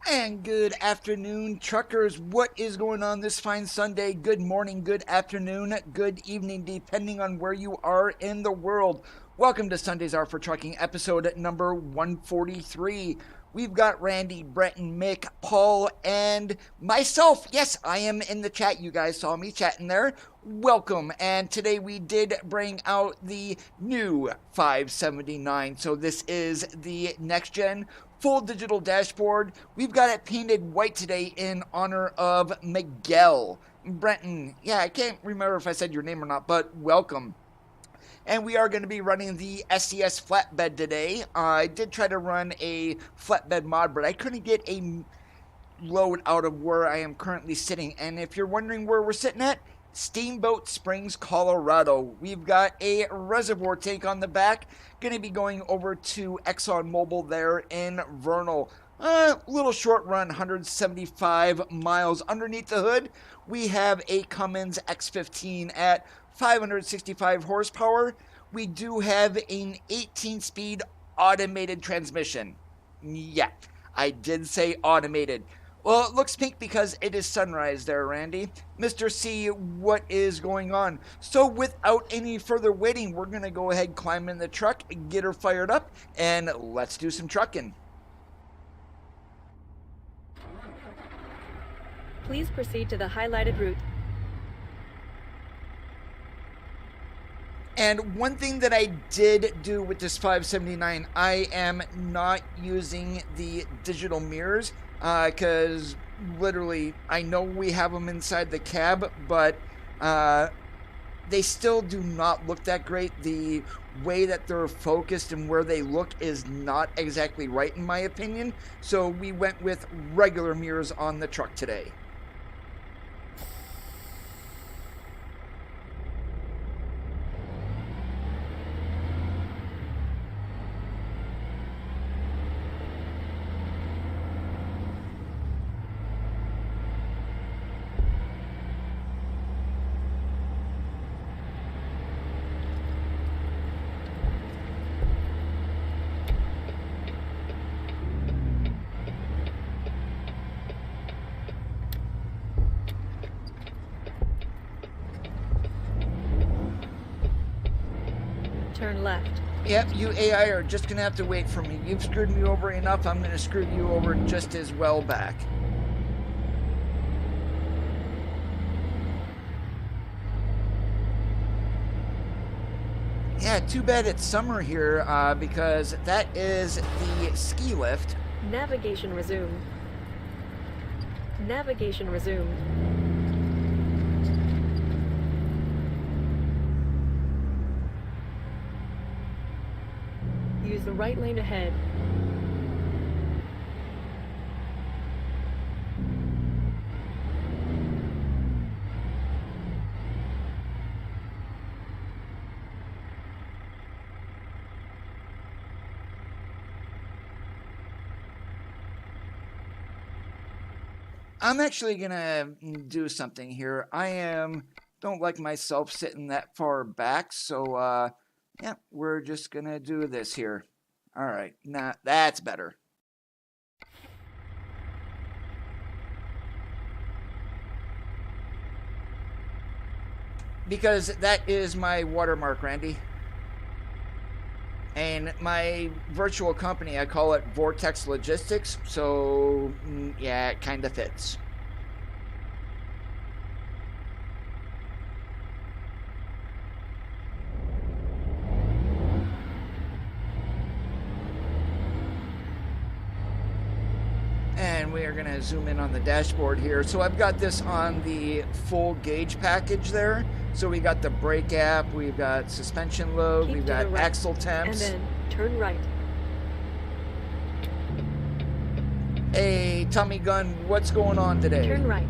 And good afternoon, truckers. What is going on this fine Sunday? Good morning, good afternoon, good evening, depending on where you are in the world. Welcome to Sundays Are for Trucking, episode number 143. We've got Randy, Breton, Mick, Paul, and myself. Yes, I am in the chat. You guys saw me chatting there. Welcome. And today we did bring out the new 579. So this is the next gen full digital dashboard. We've got it painted white today in honor of Miguel. Breton, yeah, I can't remember if I said your name or not, but welcome. And we are going to be running the SCS flatbed today. I did try to run a flatbed mod, but I couldn't get a load out of where I am currently sitting. And if you're wondering where we're sitting at, Steamboat Springs, Colorado. We've got a reservoir tank on the back. Going to be going over to ExxonMobil there in Vernal. Little short run, 175 miles. Underneath the hood, we have a Cummins X15 at 565 horsepower. We do have an 18-speed automated transmission. Yeah, I did say automated. Well, it looks pink because it is sunrise there, Randy. Mr. C, what is going on? So without any further waiting, we're going to go ahead, climb in the truck, get her fired up, and let's do some trucking. Please proceed to the highlighted route. And one thing that I did do with this 579, I am not using the digital mirrors because literally I know we have them inside the cab, but they still do not look that great. The way that they're focused and where they look is not exactly right in my opinion. So we went with regular mirrors on the truck today. Turn left. Yep, you AI are just going to have to wait for me. You've screwed me over enough, I'm going to screw you over just as well back. Yeah, too bad it's summer here because that is the ski lift. Navigation resumed. Navigation resumed. Use the right lane ahead. I'm actually gonna do something here. Don't like myself sitting that far back, so yeah, we're just gonna do this here. All right, now that's better. Because that is my watermark, Randy. And my virtual company, I call it Vortex Logistics, so yeah, it kind of fits. And we are going to zoom in on the dashboard here. So I've got this on the full gauge package there. So we got the brake app, we've got suspension load, we've got axle temps. And then turn right. Hey, Tommy Gunn, what's going on today? Turn right.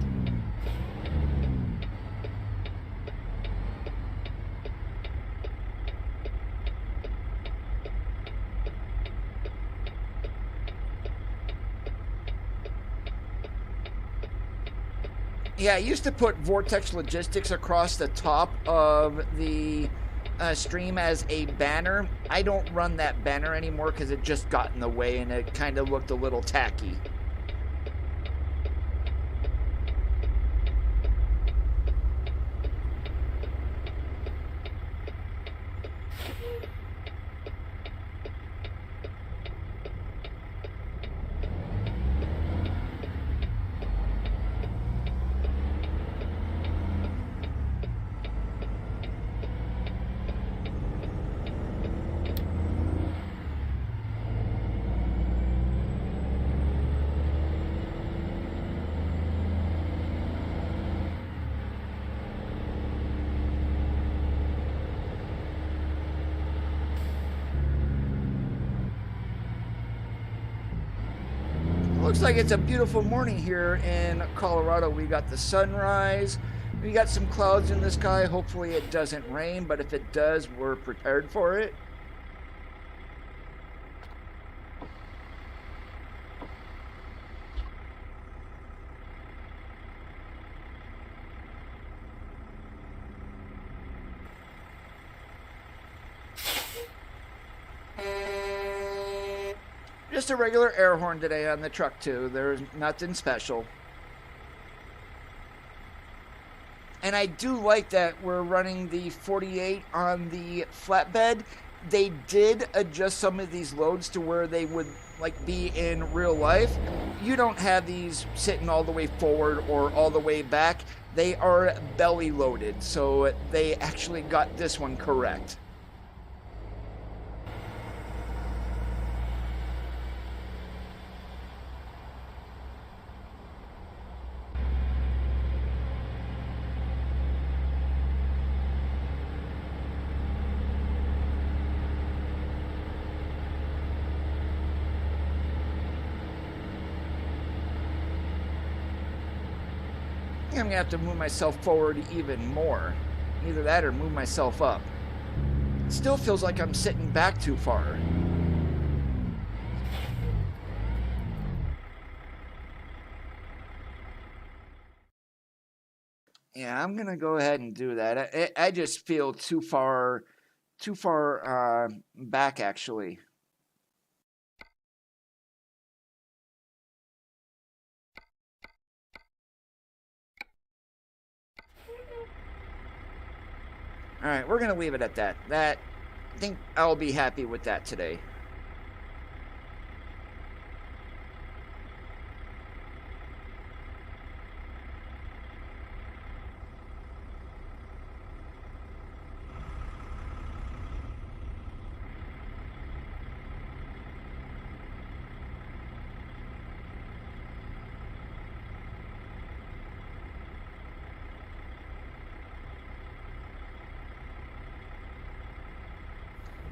Yeah, I used to put Vortex Logistics across the top of the stream as a banner. I don't run that banner anymore because it just got in the way and it kind of looked a little tacky. Looks like it's a beautiful morning here in Colorado. We got the sunrise. We got some clouds in the sky. Hopefully it doesn't rain, but if it does, we're prepared for it. Just a regular air horn today on the truck too. There's nothing special. And I do like that we're running the 48 on the flatbed. They did adjust some of these loads to where they would like be in real life. You don't have these sitting all the way forward or all the way back. They are belly loaded, so they actually got this one correct. I'm gonna have to move myself forward even more. Either that or move myself up. It still feels like I'm sitting back too far. Yeah, I'm gonna go ahead and do that. I just feel too far back actually. All right, we're gonna leave it at that. I think I'll be happy with that today.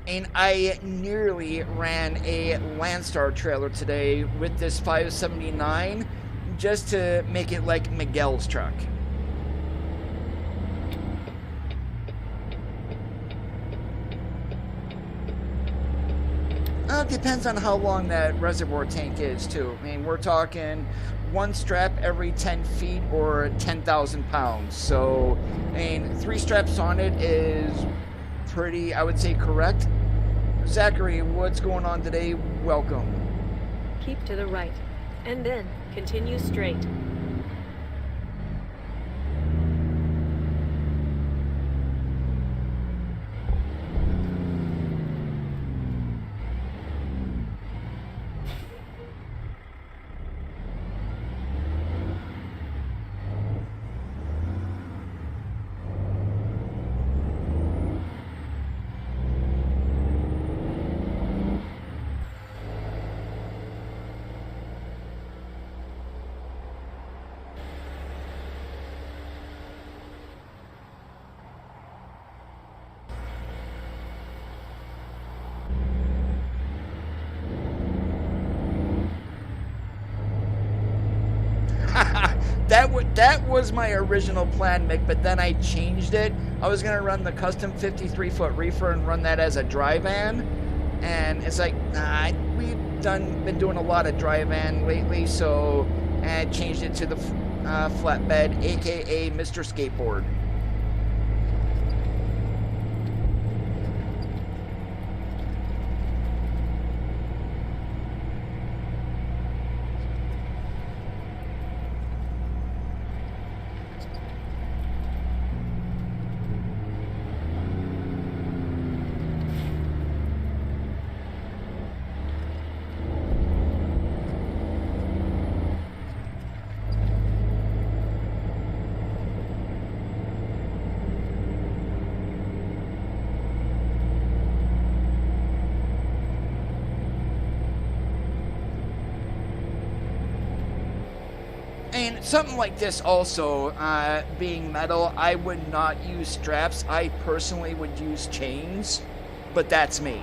And I nearly ran a Landstar trailer today with this 579 just to make it like Miguel's truck. Depends on how long that reservoir tank is too. I mean, we're talking one strap every 10 feet or 10,000 pounds. So, I mean, 3 straps on it is pretty, I would say, correct. Zachary, what's going on today? Welcome. Keep to the right, and then continue straight. That was my original plan, Mick, but then I changed it. I was going to run the custom 53-foot reefer and run that as a dry van. And it's like, nah, we've been doing a lot of dry van lately, so I changed it to the flatbed, aka Mr. Skateboard. And something like this also, being metal, I would not use straps. I personally would use chains, but that's me.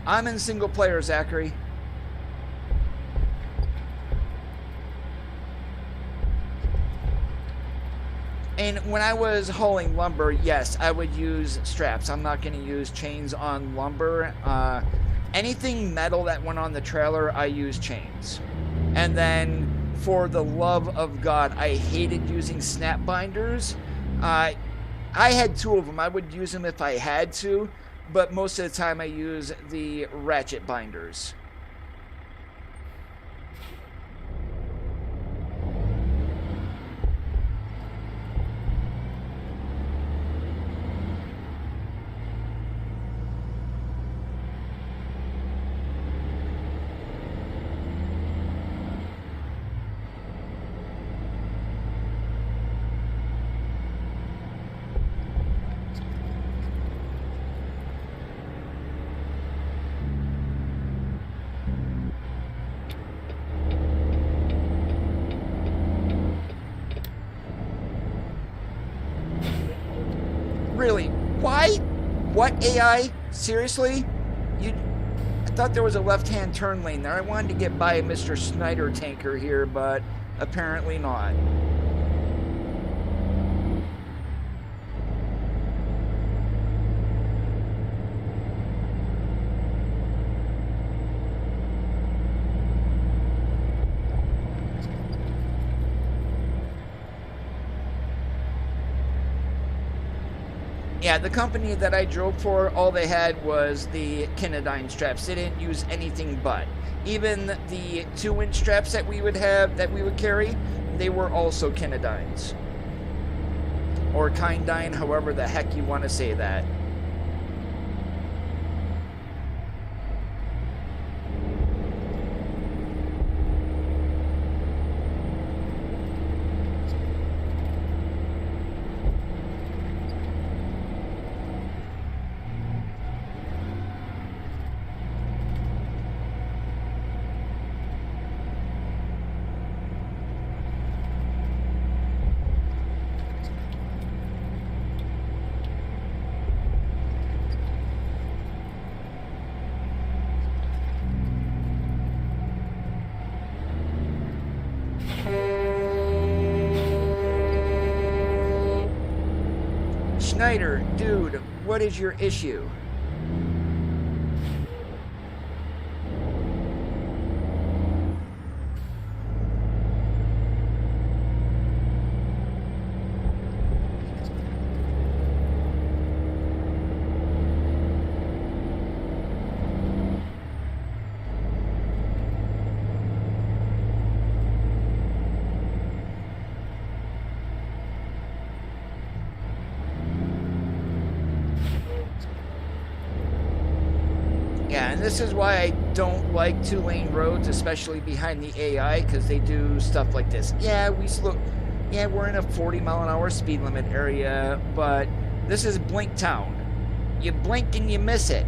I'm in single player, Zachary. And when I was hauling lumber, yes, I would use straps. I'm not going to use chains on lumber. Anything metal that went on the trailer, I use chains. And then, for the love of God, I hated using snap binders. I had 2 of them. I would use them if I had to, but most of the time I use the ratchet binders. Really? Why? What AI? Seriously? I thought there was a left-hand turn lane there. I wanted to get by Mr. Snyder tanker here, but apparently not. Yeah, the company that I drove for, all they had was the Kinadyne straps. They didn't use anything but. Even the 2-inch straps that we would carry, they were also Kinadynes. Or Kindyne, however the heck you want to say that. Schneider, dude, what is your issue? This is why I don't like 2-lane roads, especially behind the AI, because they do stuff like this. Yeah, we're in a 40-mile-an-hour speed limit area, but this is Blink Town. You blink and you miss it.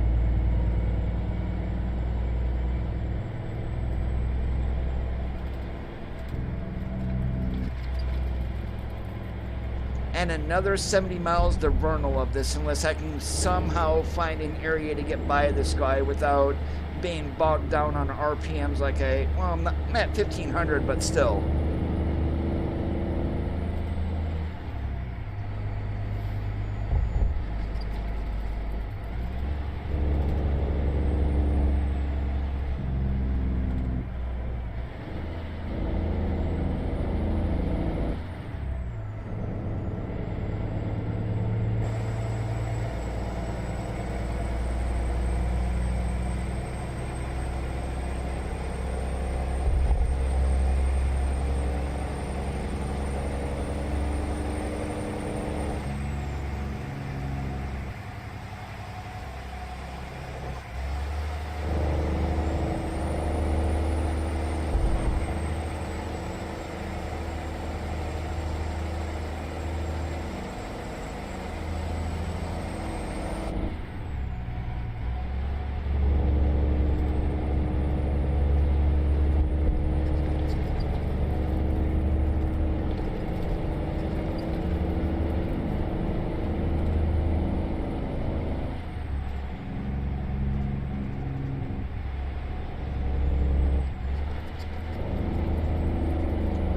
And another 70 miles to Vernal of this, unless I can somehow find an area to get by this guy without being bogged down on RPMs like I'm at 1500, but still.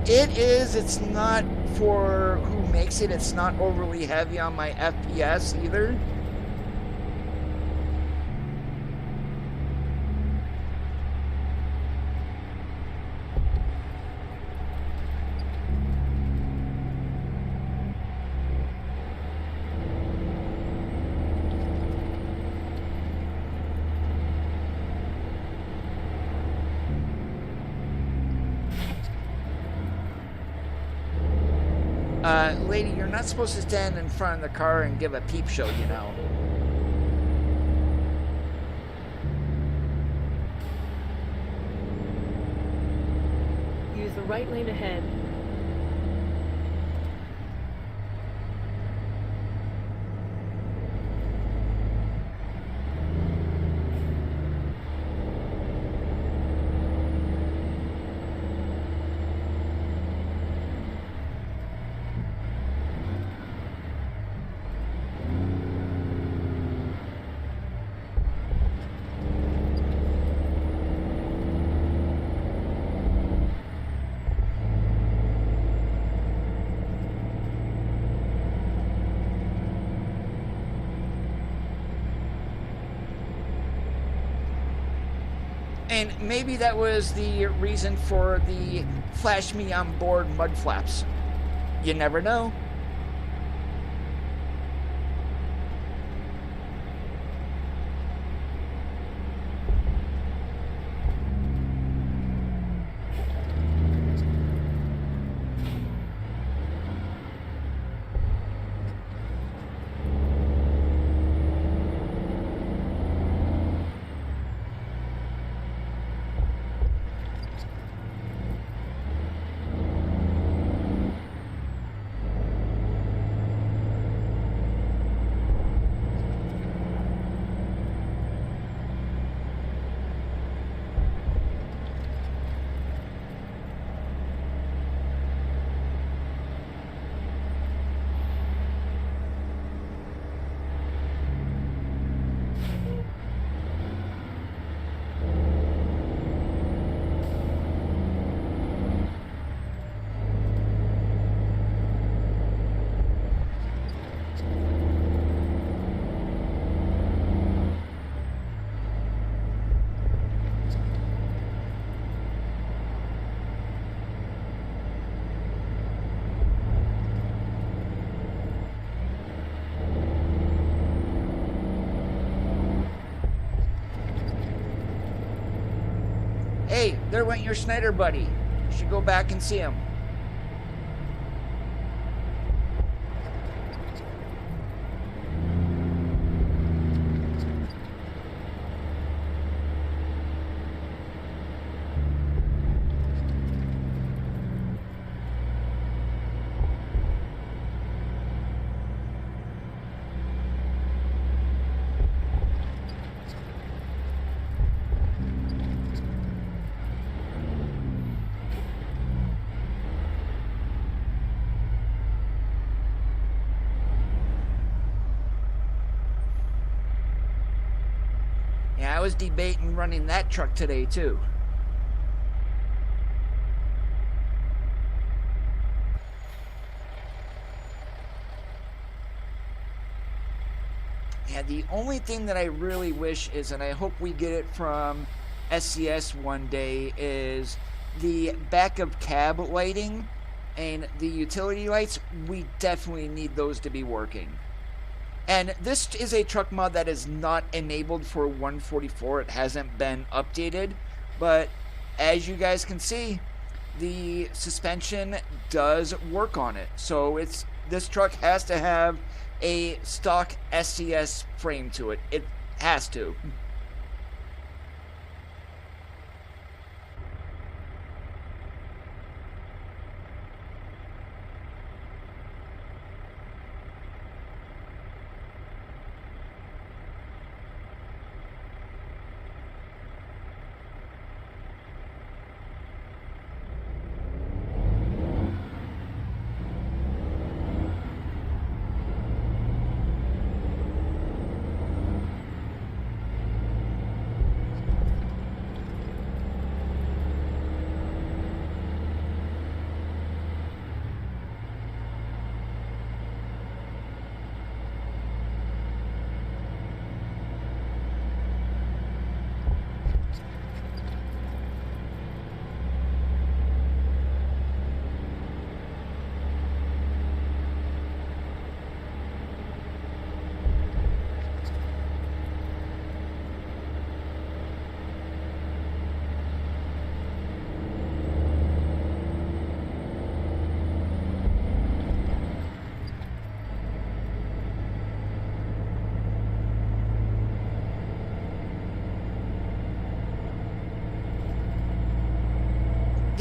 It is. It's not for who makes it. It's not overly heavy on my FPS either. Lady, you're not supposed to stand in front of the car and give a peep show, you know. Use the right lane ahead. And maybe that was the reason for the flash me on board mud flaps. You never know. Hey, there went your Schneider buddy. You should go back and see him. I was debating running that truck today too. Yeah, the only thing that I really wish is, and I hope we get it from SCS one day, is the back of cab lighting and the utility lights. We definitely need those to be working. And this is a truck mod that is not enabled for 144. It hasn't been updated. But as you guys can see, the suspension does work on it. So this truck has to have a stock SCS frame to it. It has to.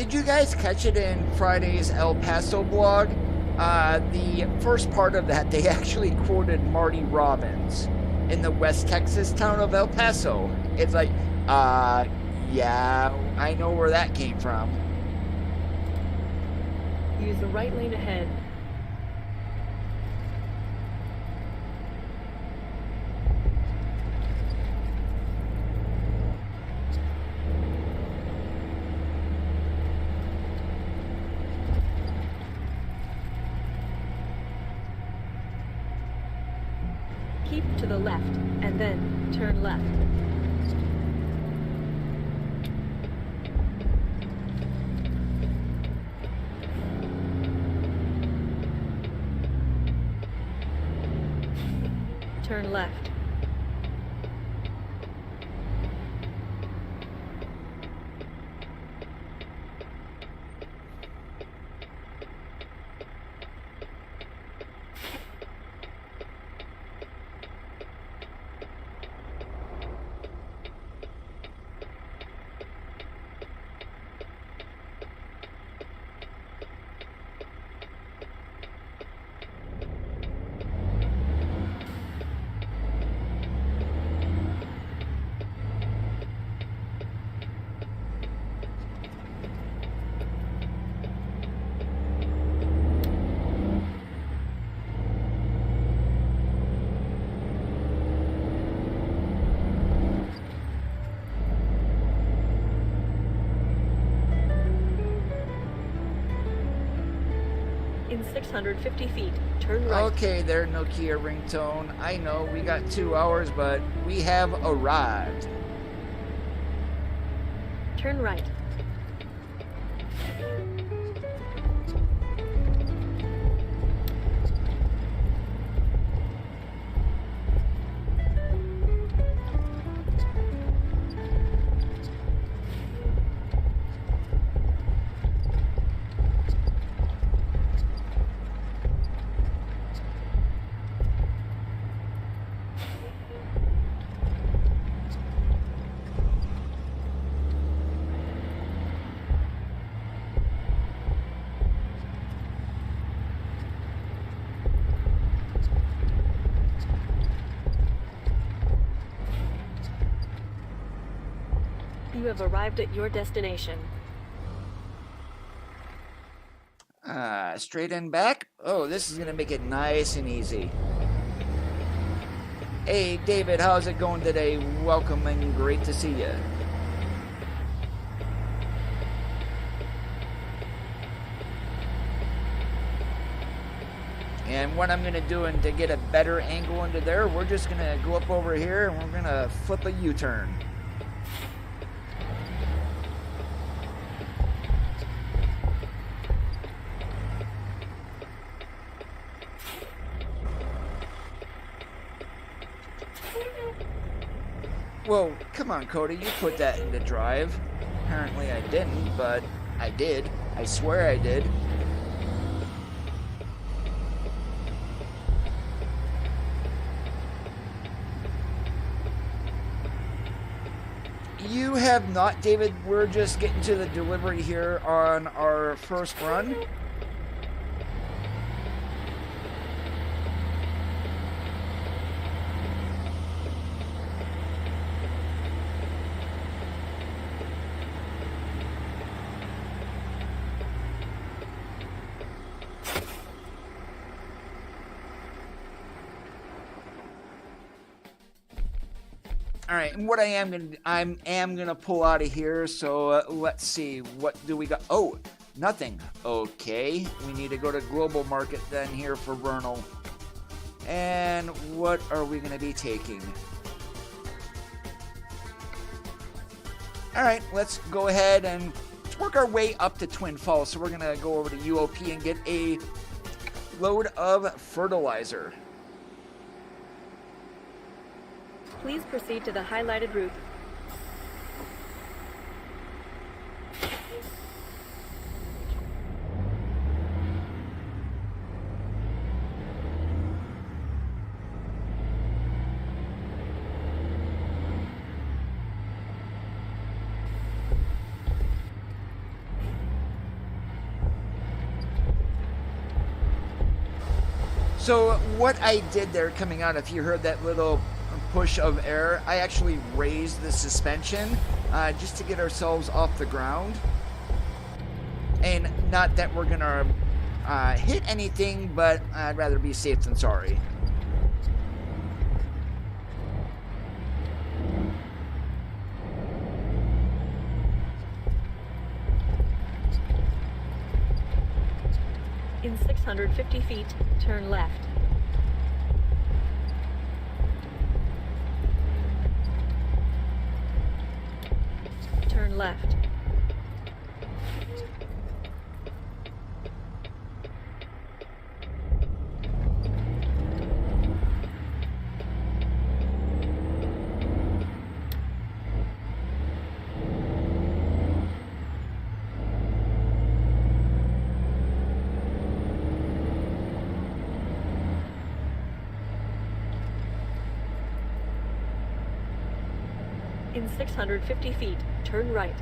Did you guys catch it in Friday's El Paso blog? The first part of that, they actually quoted Marty Robbins in the West Texas town of El Paso. It's like, yeah, I know where that came from. Use the right lane ahead. Keep to the left, and then turn left. Turn left. In 650 feet, turn right. Okay, there, Nokia ringtone. I know we got 2 hours, but we have arrived. Turn right. You have arrived at your destination. Straight and back. Oh, this is gonna make it nice and easy. Hey, David, how's it going today? Welcome and great to see you. And what I'm gonna do, and to get a better angle into there, we're just gonna go up over here and we're gonna flip a U-turn. Whoa, come on, Cody, you put that into drive. Apparently I didn't, but I did. I swear I did. You have not, David. We're just getting to the delivery here on our first run. All right, and what I am gonna pull out of here. So let's see, what do we got? Oh, nothing. Okay, we need to go to global market then here for Vernal. And what are we gonna be taking? All right, let's go ahead and work our way up to Twin Falls. So we're gonna go over to UOP and get a load of fertilizer. Please proceed to the highlighted route. So what I did there coming out, if you heard that little push of air, I actually raised the suspension just to get ourselves off the ground. And not that we're gonna hit anything, but I'd rather be safe than sorry. In 650 feet, turn left. Turn left. In 650 feet, turn right.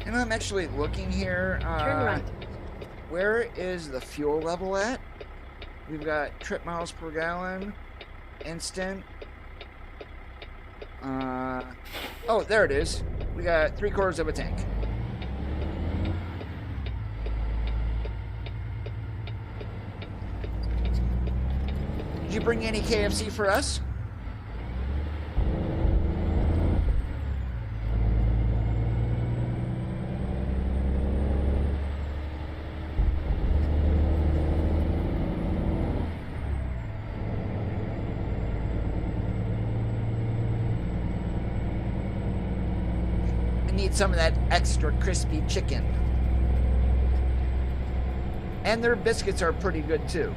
And I'm actually looking here. Turn right. Where is the fuel level at? We've got trip miles per gallon, instant. Oh, there it is. We got 3/4 of a tank. Did you bring any KFC for us? I need some of that extra crispy chicken. And their biscuits are pretty good too.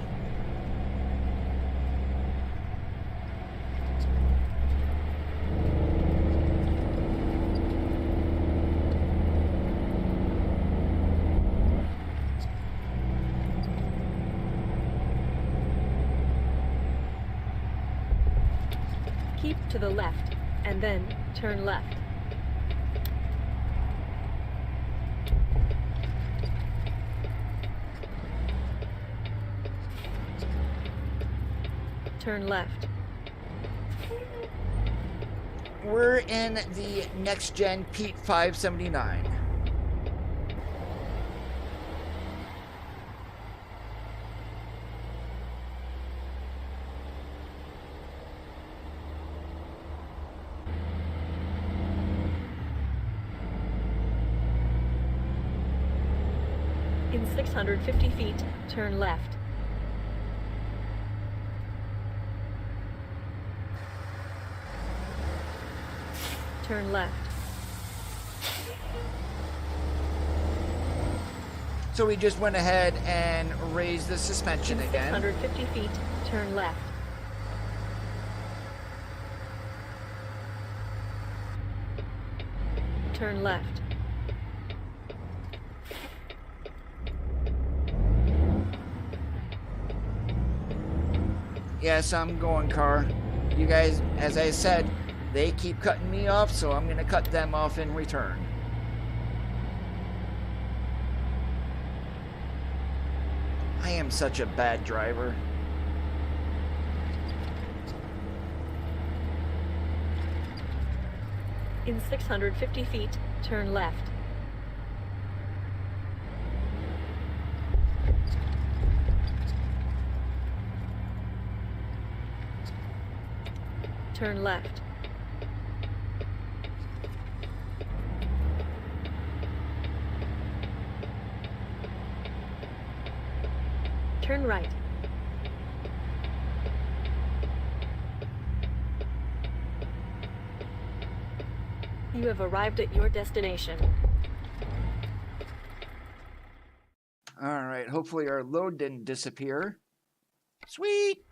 Keep to the left, and then turn left. Turn left. We're in the next gen Pete 579. In 650 feet, turn left. Turn left. So we just went ahead and raised the suspension In again. 650 feet, turn left. Turn left. Yes, I'm going, car. You guys, as I said, they keep cutting me off, so I'm going to cut them off in return. I am such a bad driver. In 650 feet, turn left. Turn left. Turn right. You have arrived at your destination. All right, hopefully our load didn't disappear. Sweet.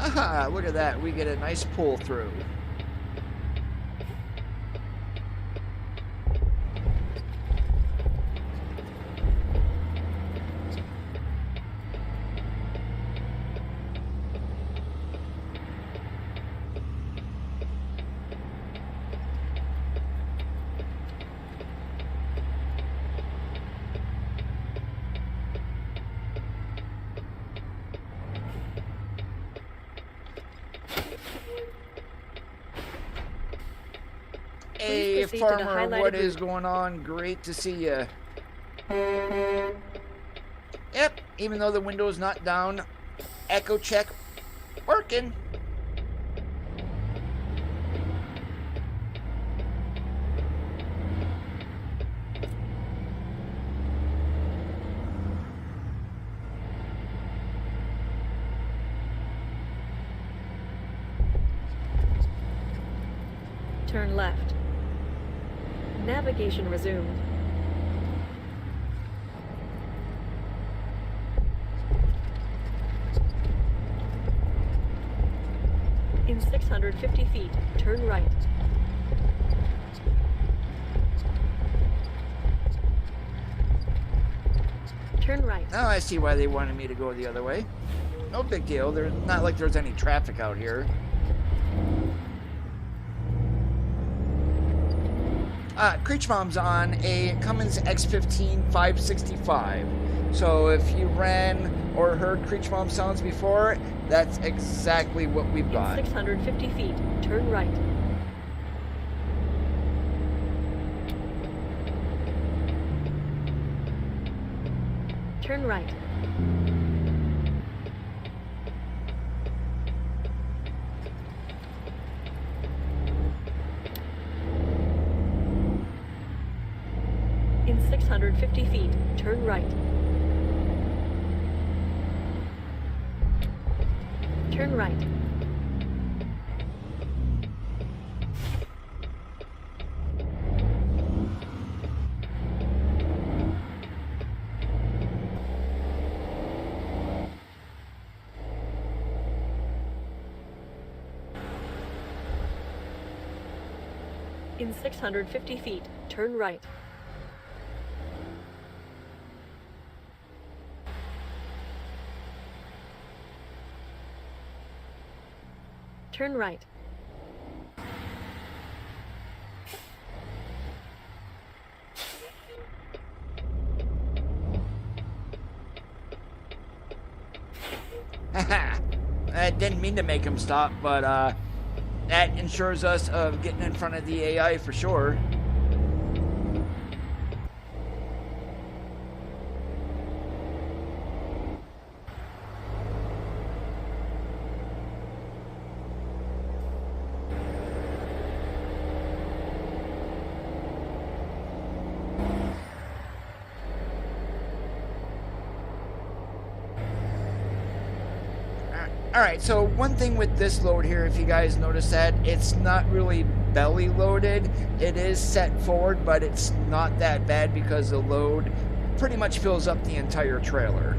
Aha, look at that. We get a nice pull through. Hey, proceed to the farmer, highlighted what is route. going on? Great to see you. Yep, even though the window is not down, echo check working. Turn left. Navigation resumed. In 650 feet, turn right. Turn right. Now I see why they wanted me to go the other way. No big deal. There's not like there's any traffic out here. Creech Mom's on a Cummins X15 565. So if you ran or heard Creech Mom sounds before, that's exactly what we've got. In 650 feet, turn right. Turn right. In 650 feet, turn right. Turn right. In 650 feet, turn right. Turn right. I didn't mean to make him stop, but that ensures us of getting in front of the AI for sure. Alright, so one thing with this load here, if you guys notice that, it's not really belly loaded. It is set forward, but it's not that bad because the load pretty much fills up the entire trailer.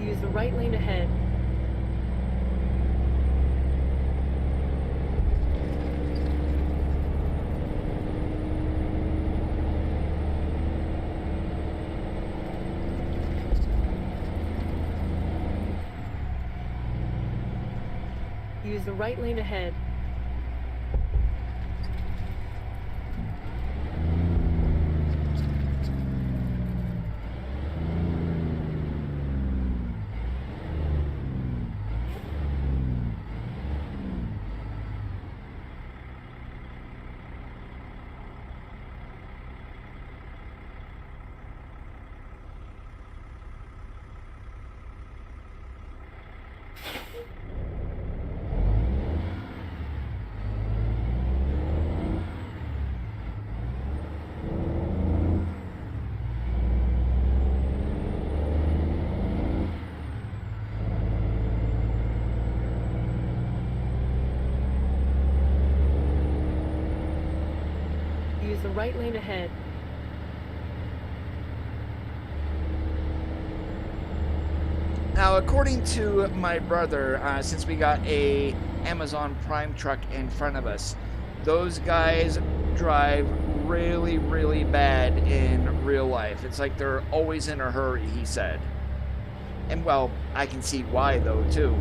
Use the right lane ahead. Use the right lane ahead. Use the right lane ahead. Now, according to my brother, since we got a Amazon Prime truck in front of us, those guys drive really, really bad in real life. It's like they're always in a hurry, he said. And, well, I can see why, though, too.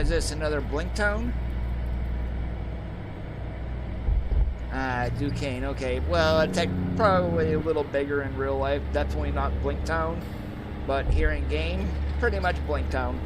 is this, another Blink Town? Duquesne, okay. Well, probably a little bigger in real life. Definitely not Blink Town. But here in game, pretty much Blink Town.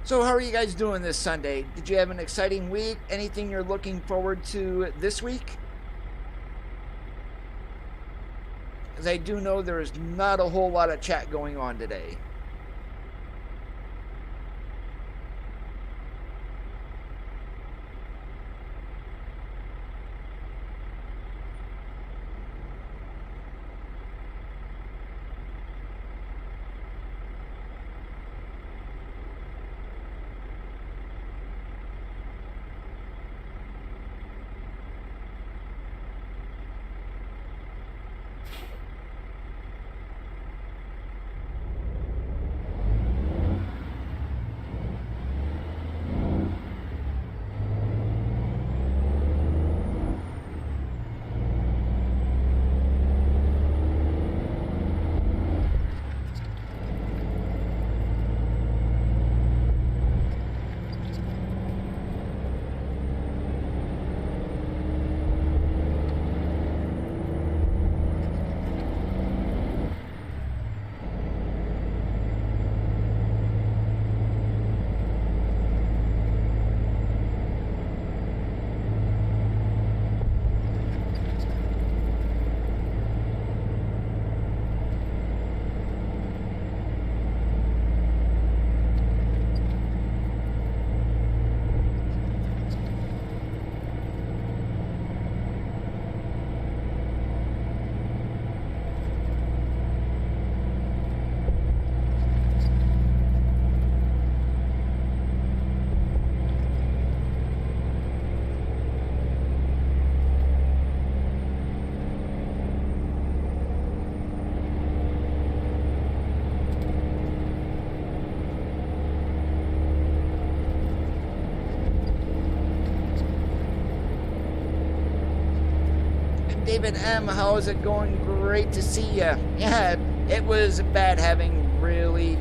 So how are you guys doing this Sunday? Did you have an exciting week? Anything you're looking forward to this week? As I do know there's not a whole lot of chat going on today. David M, how is it going? Great to see you. Yeah, it was bad having really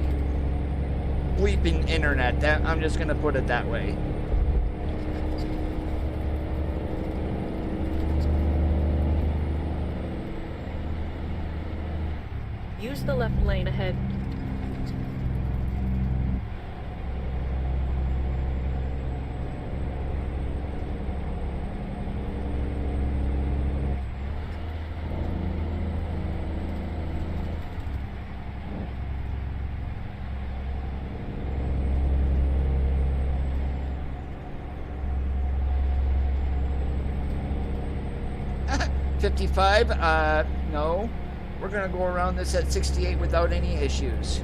bleeping internet. I'm just gonna put it that way. Use the left lane ahead. $55, no. We're gonna go around this at 68 without any issues.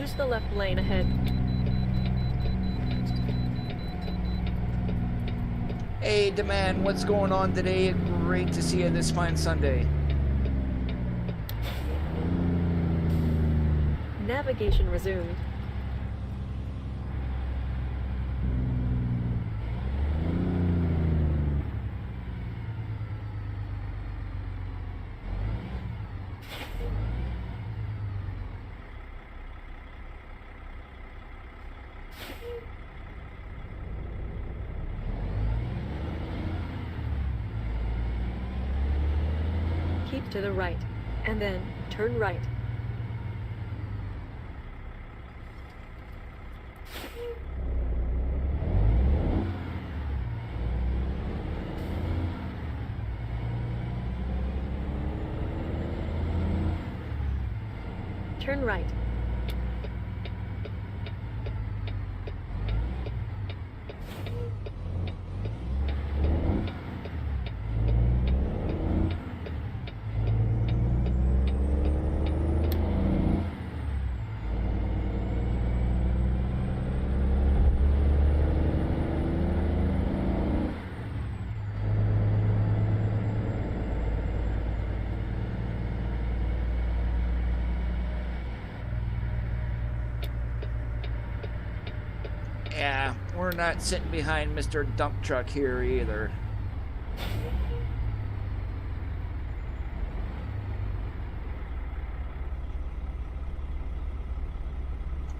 Use the left lane ahead. Hey, Demand, what's going on today? Great to see you this fine Sunday. Navigation resumed. Keep to the right, and then turn right. Turn right. Yeah, we're not sitting behind Mr. Dump Truck here either.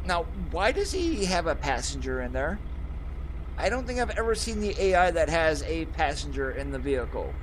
Now, why does he have a passenger in there? I don't think I've ever seen the AI that has a passenger in the vehicle.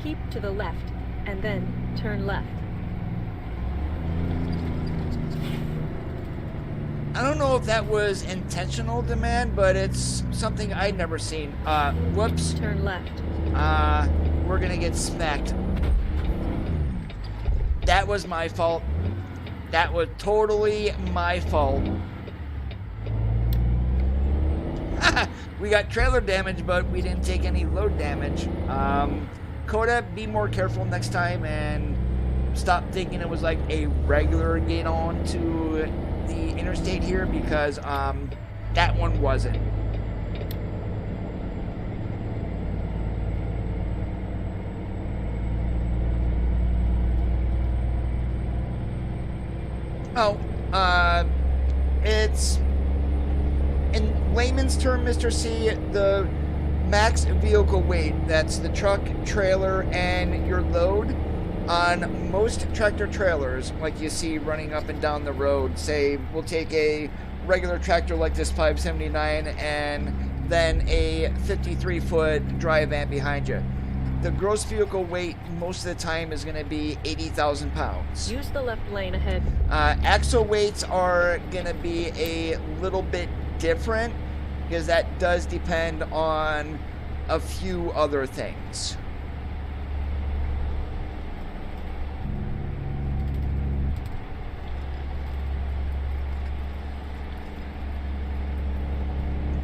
Keep to the left, and then turn left. I don't know if that was intentional, Demand, but it's something I'd never seen. Whoops. Turn left. We're gonna get smacked. That was my fault. That was totally my fault. We got trailer damage, but we didn't take any load damage. Coda, be more careful next time and stop thinking it was like a regular get on to the interstate here, because that one wasn't. Oh, it's, in layman's term, Mr. C, the max vehicle weight, that's the truck, trailer, and your load, on most tractor trailers, like you see running up and down the road, say, we'll take a regular tractor like this 579 and then a 53-foot dry van behind you. The gross vehicle weight most of the time is going to be 80,000 pounds. Use the left lane ahead. Axle weights are going to be a little bit different because that does depend on a few other things.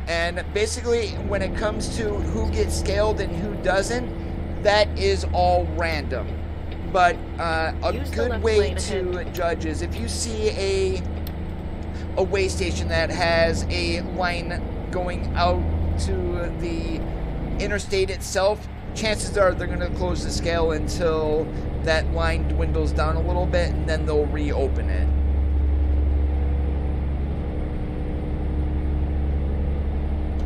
And basically, when it comes to who gets scaled and who doesn't, that is all random. But a good way to judge is if you see a weigh station that has a line going out to the interstate itself, chances are they're going to close the scale until that line dwindles down a little bit, and then they'll reopen it.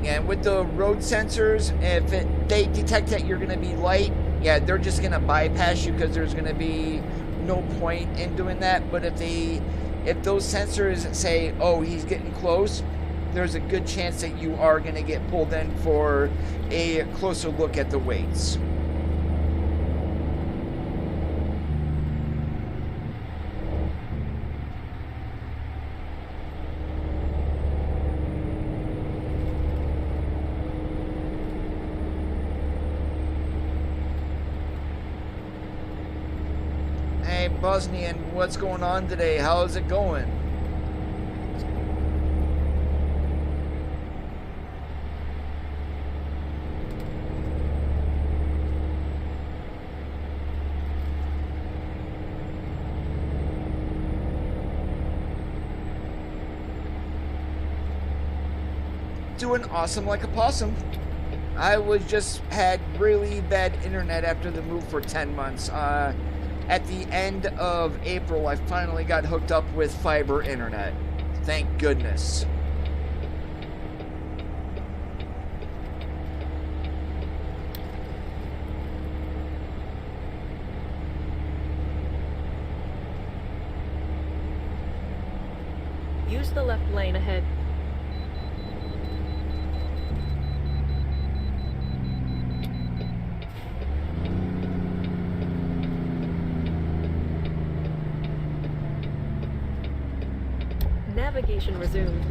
And with the road sensors, if they detect that you're going to be light, yeah, they're just going to bypass you because there's going to be no point in doing that. But if those sensors say, oh, he's getting close, there's a good chance that you are going to get pulled in for a closer look at the weights. Bosnian, what's going on today? How is it going? Doing awesome like a possum. I had really bad internet after the move for 10 months. At the end of April, I finally got hooked up with fiber internet. Thank goodness. Use the left lane ahead. Navigation resumed.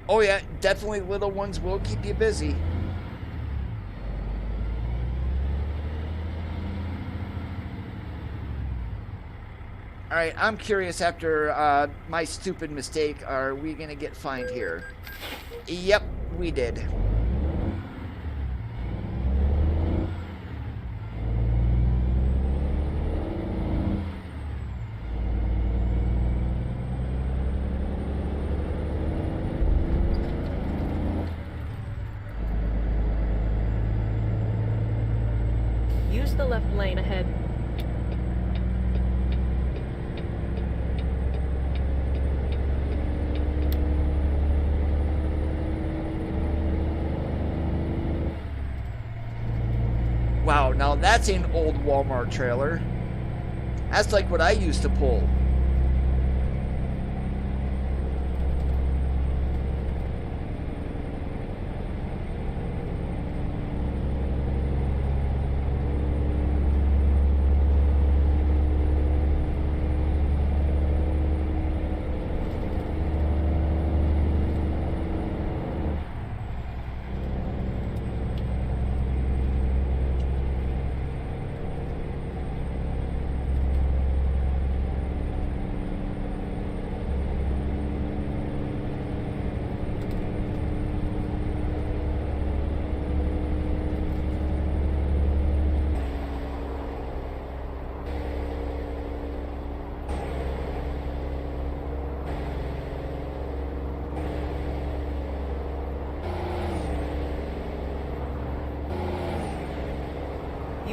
Oh yeah, definitely little ones will keep you busy. Alright, I'm curious, after my stupid mistake, are we gonna get fined here? Yep, we did. Use the left lane ahead. Wow, now that's an old Walmart trailer. That's like what I used to pull.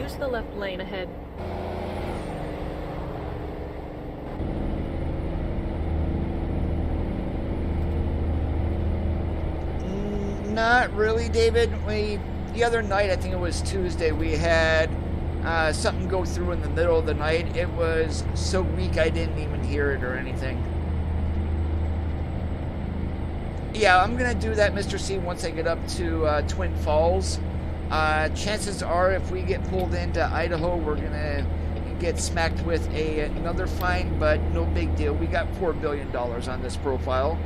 use the left lane ahead. Not really, David. The other night, I think it was Tuesday, we had something go through in the middle of the night. It was so weak I didn't even hear it or anything. Yeah, I'm going to do that, Mr. C, once I get up to Twin Falls. Chances are, if we get pulled into Idaho, we're going to get smacked with another fine, but no big deal. We got $4 billion on this profile.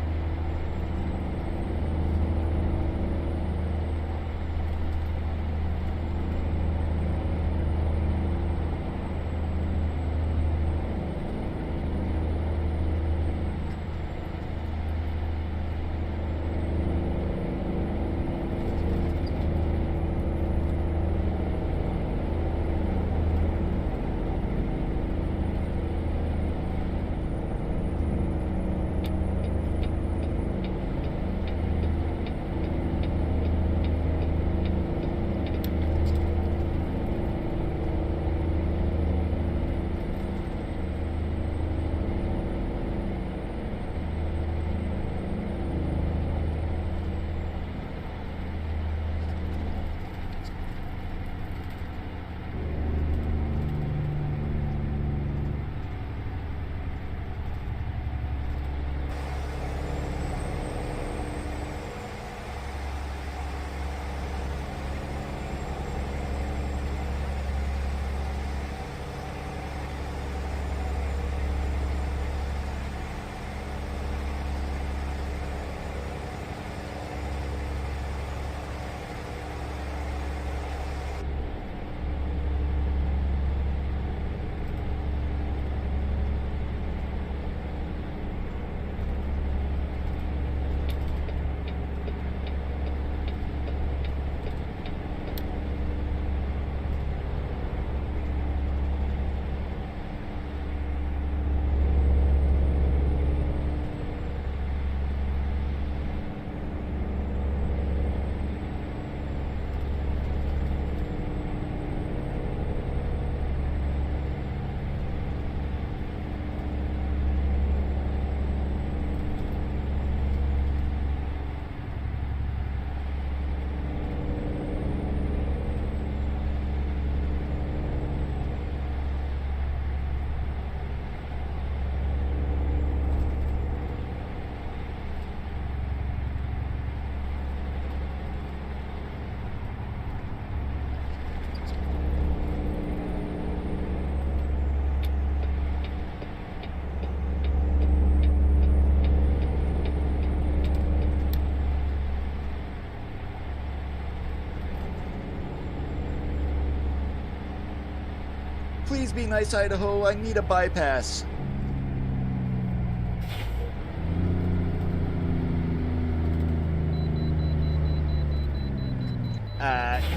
Please be nice, Idaho. I need a bypass.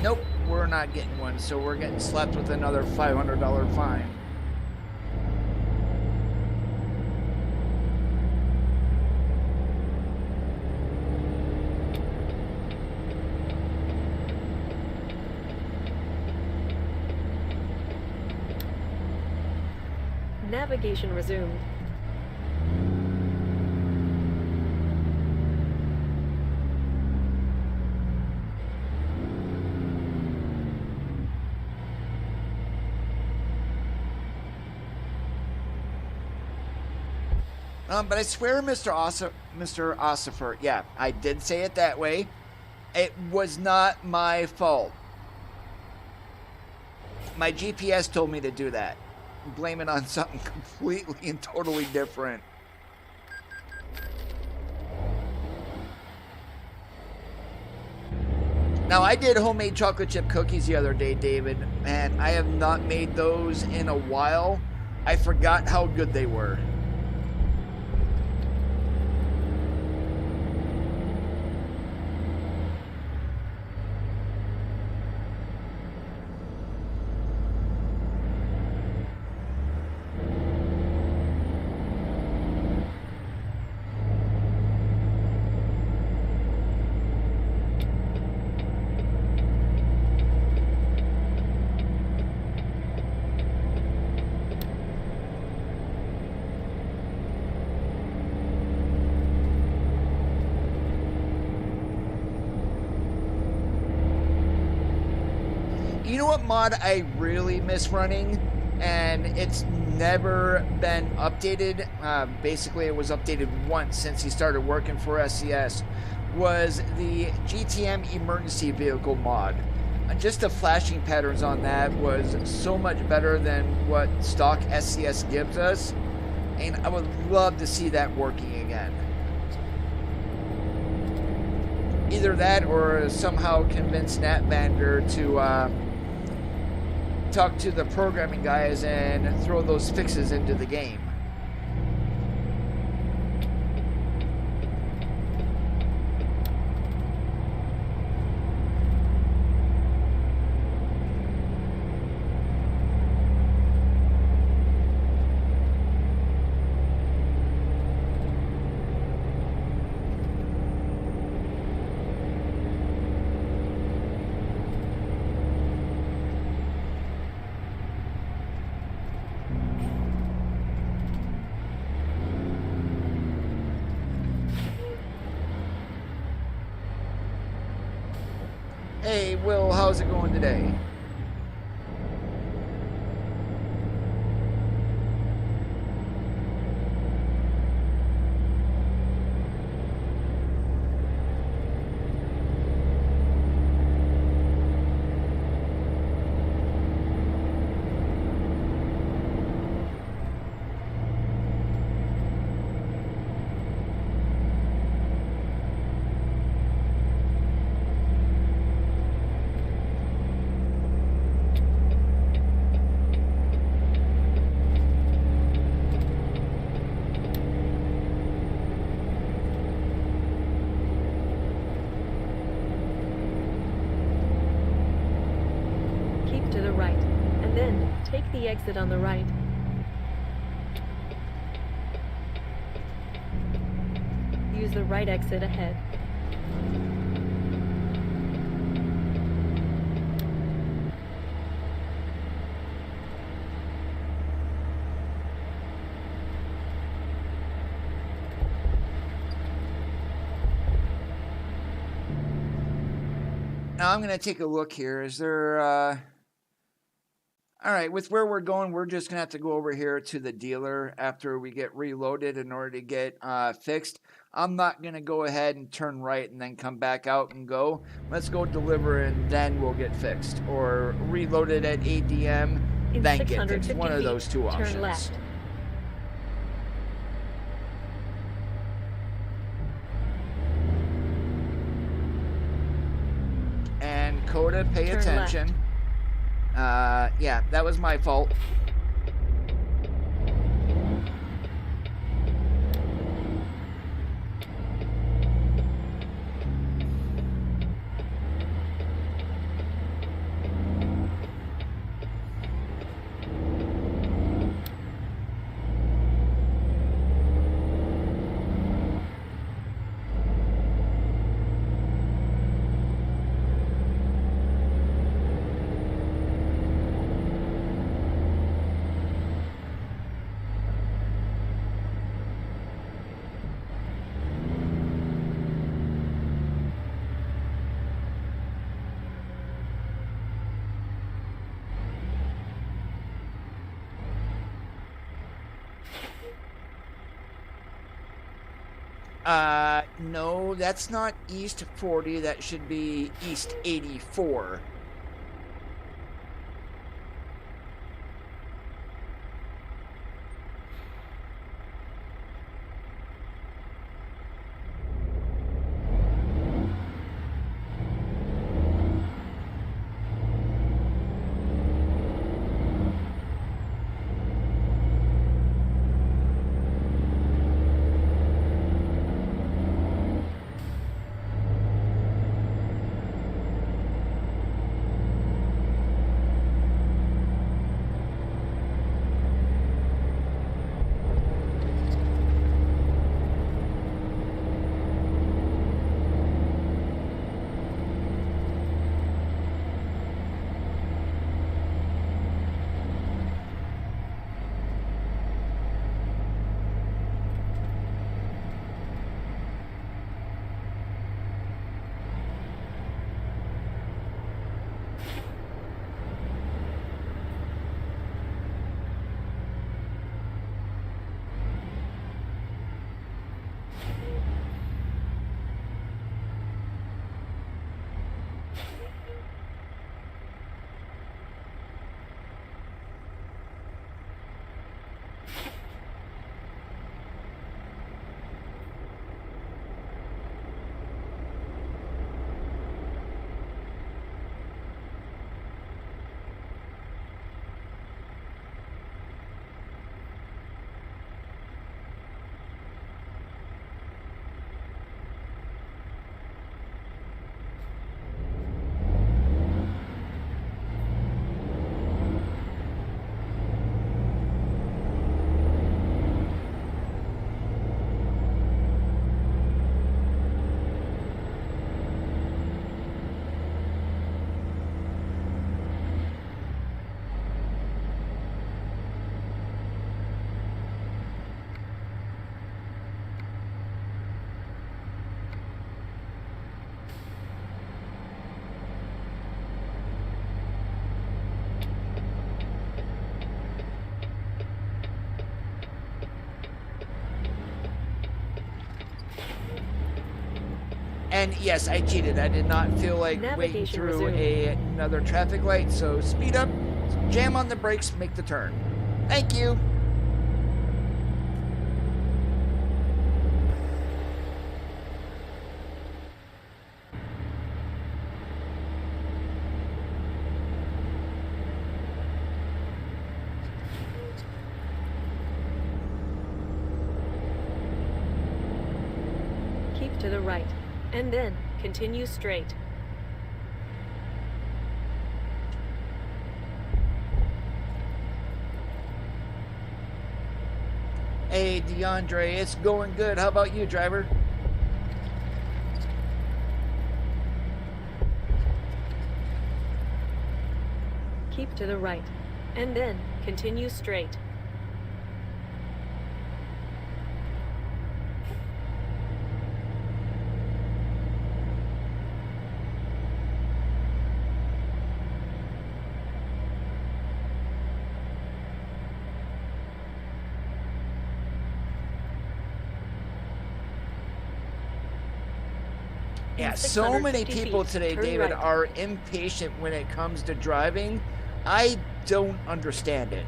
Nope, we're not getting one, so we're getting slapped with another $500 fine. Navigation resumed. But I swear, Mr. Ossifer, yeah, I did say it that way. It was not my fault. My GPS told me to do that. Blame it on something completely and totally different. Now, I did homemade chocolate chip cookies the other day, David, and I have not made those in a while. I forgot how good they were. You know what mod I really miss running, and it's never been updated. Basically, it was updated once since he started working for SCS. Was the GTM emergency vehicle mod. Just the flashing patterns on that was so much better than what stock SCS gives us, and I would love to see that working again. Either that or somehow convince Nat Vander to talk to the programming guys and throw those fixes into the game. Hey, Will, how's it going today? Take the exit on the right. Use the right exit ahead. Now I'm going to take a look here. Is there... All right, with where we're going, we're just going to have to go over here to the dealer after we get reloaded in order to get fixed. I'm not going to go ahead and turn right and then come back out and go. Let's go deliver and then we'll get fixed. Or reload it at ADM, then get fixed. One of those two options. Turn left. And Coda, pay Turn attention. left. Yeah, that was my fault. No, that's not East 40. That should be East 84. And yes, I cheated. I did not feel like waiting Navigation through resumed. another traffic light, so speed up, jam on the brakes, make the turn. Thank you. Keep to the right, and then continue straight. Hey, DeAndre, it's going good. How about you, driver? Keep to the right, and then continue straight. Yeah, so many 650 people feet, today, turn David, right. are impatient when it comes to driving. I don't understand it.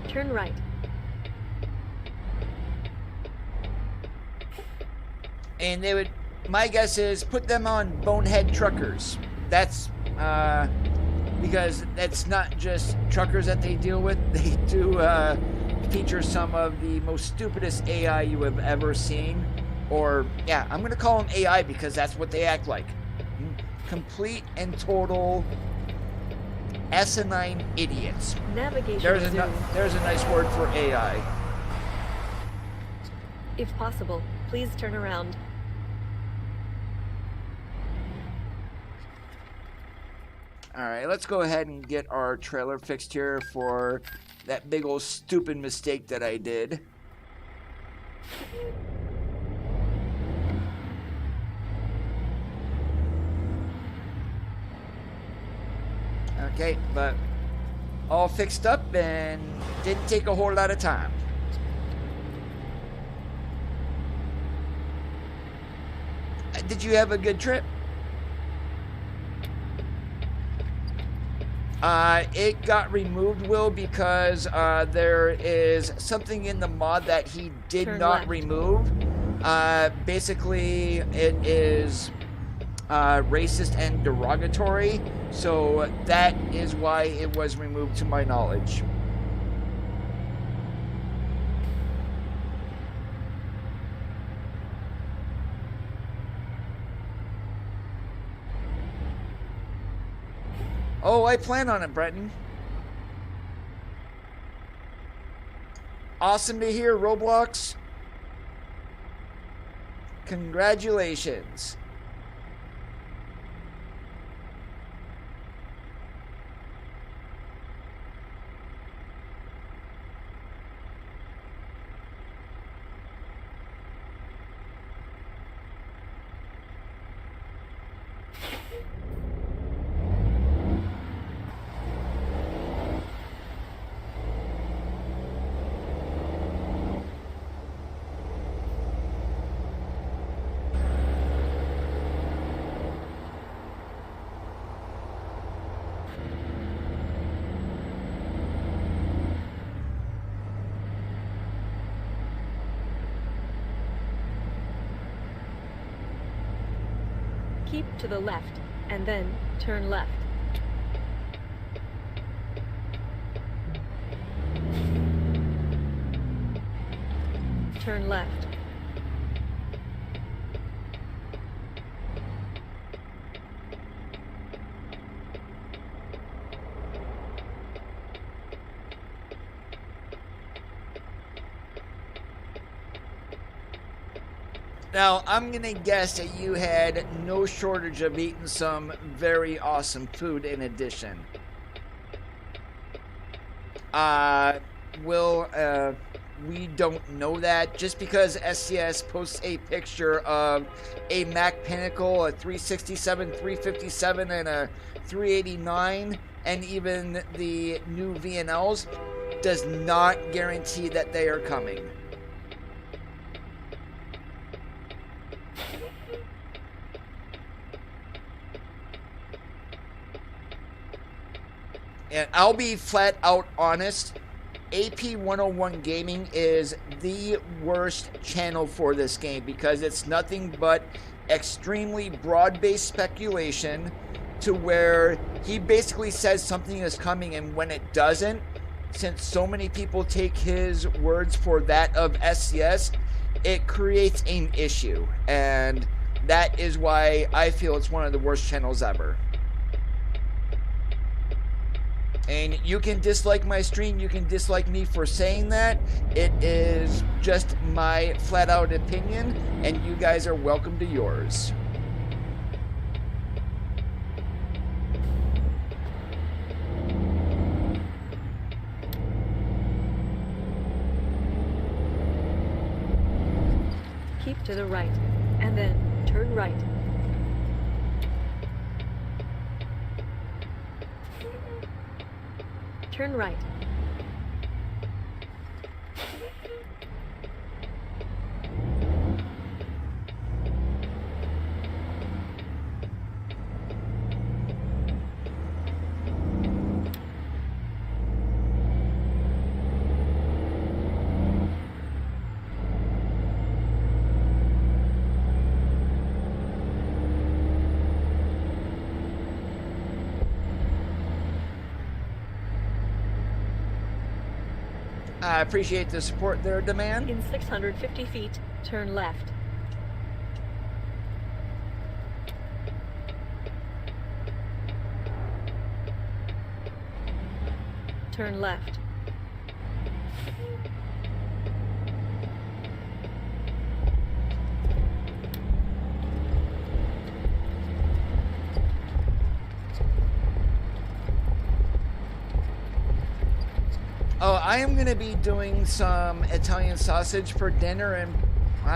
Turn right. And they would, my guess is, put them on bonehead truckers. That's because that's not just truckers that they deal with. They do feature some of the most stupidest AI you have ever seen. Or, yeah, I'm going to call them AI because that's what they act like. Complete and total asinine idiots. Navigation There's resumed. a nice word for AI. If possible, please turn around. All right, let's go ahead and get our trailer fixed here for that big old stupid mistake that I did. Okay, but all fixed up and didn't take a whole lot of time. Did you have a good trip? It got removed, Will, because there is something in the mod that he did Turn not left. remove. Basically, it is racist and derogatory, so that is why it was removed to my knowledge. Oh, I plan on it, Breton. Awesome to hear, Roblox. Congratulations. Keep to the left, and then turn left. Turn left. Now, I'm going to guess that you had no shortage of eating some very awesome food in addition. We don't know that. Just because SCS posts a picture of a Mac Pinnacle, a 367, 357, and a 389, and even the new VNLs, does not guarantee that they are coming. and I'll be flat out honest, AP 101 Gaming is the worst channel for this game because it's nothing but extremely broad-based speculation to where he basically says something is coming, and when it doesn't, since so many people take his words for that of SCS, it creates an issue, and that is why I feel it's one of the worst channels ever. And you can dislike my stream, you can dislike me for saying that. It is just my flat out opinion, and you guys are welcome to yours. Keep to the right, and then turn right. Turn right. I appreciate the support there, Demand. In 650 feet, turn left. Turn left. Oh, I am going to be doing some Italian sausage for dinner, and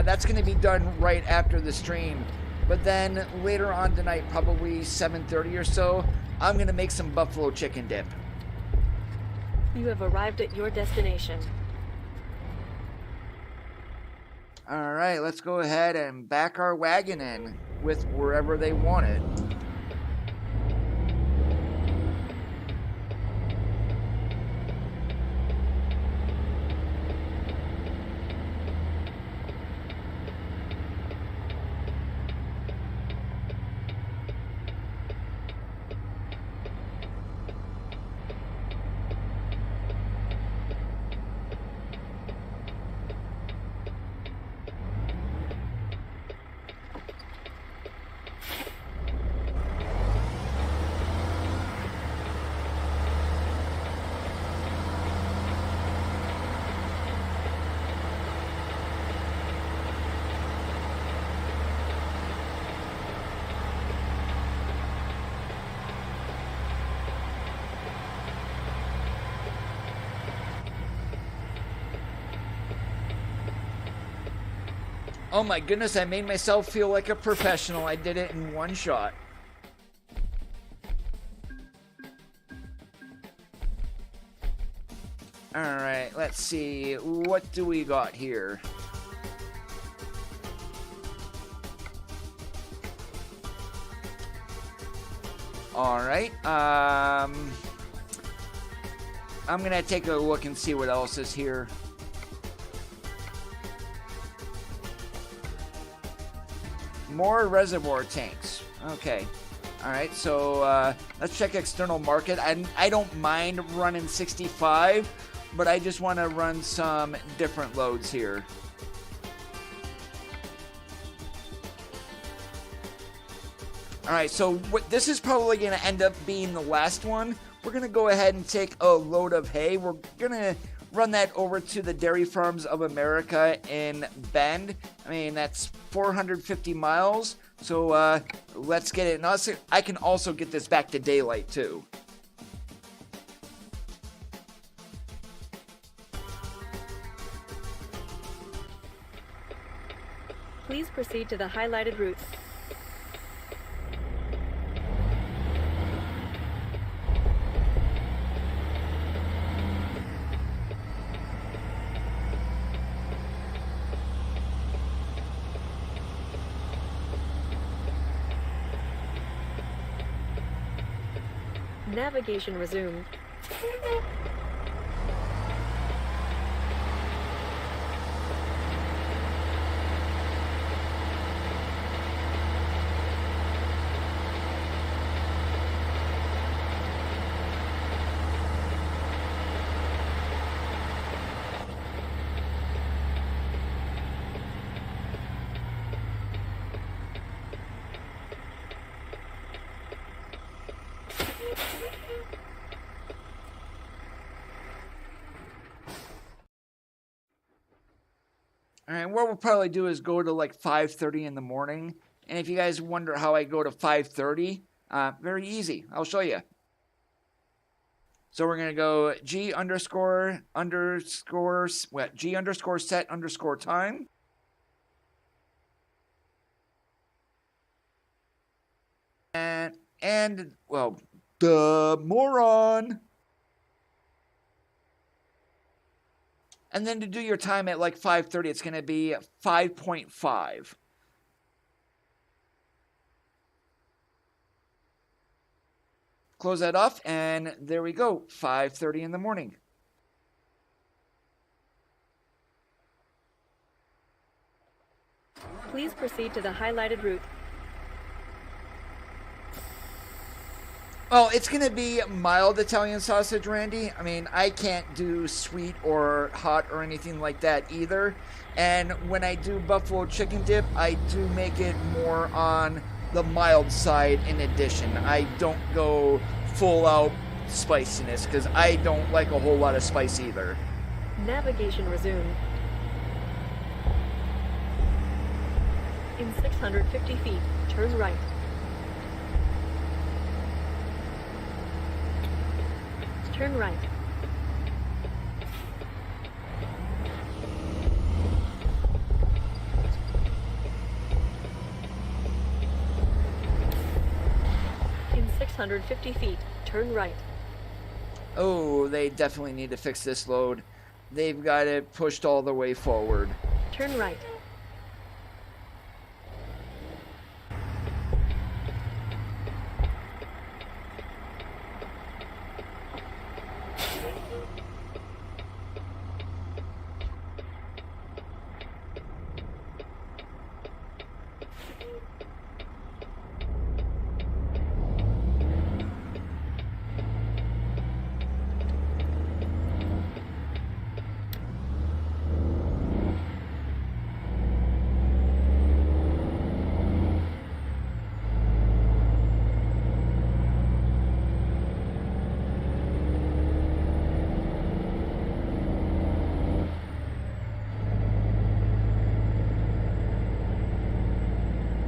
that's going to be done right after the stream. But then later on tonight, probably 7:30 or so, I'm going to make some buffalo chicken dip. You have arrived at your destination. All right, let's go ahead and back our wagon in with wherever they want it. Oh my goodness, I made myself feel like a professional. I did it in one shot. Alright, let's see. What do we got here? Alright, I'm gonna take a look and see what else is here. More reservoir tanks. Okay. Alright, so let's check external market. I don't mind running 65, but I just want to run some different loads here. Alright, so this is probably going to end up being the last one. We're going to go ahead and take a load of hay. We're going to run that over to the Dairy Farms of America in Bend. I mean, that's 450 miles. So let's get it. And also, I can also get this back to daylight too. Please proceed to the highlighted routes. Navigation resumed. Alright, what we'll probably do is go to like 5:30 in the morning. And if you guys wonder how I go to 5:30, very easy. I'll show you. So we're going to go G underscore set underscore time. And well, the moron. And then to do your time at like 5:30, it's going to be 5.5. Close that off, and there we go, 5:30 in the morning. Please proceed to the highlighted route. Well, it's going to be mild Italian sausage, Randy. I mean, I can't do sweet or hot or anything like that either. And when I do buffalo chicken dip, I do make it more on the mild side in addition. I don't go full out spiciness because I don't like a whole lot of spice either. Navigation resumed. In 650 feet, turn right. Turn right. In 650 feet, turn right. Oh, they definitely need to fix this load. They've got it pushed all the way forward. Turn right.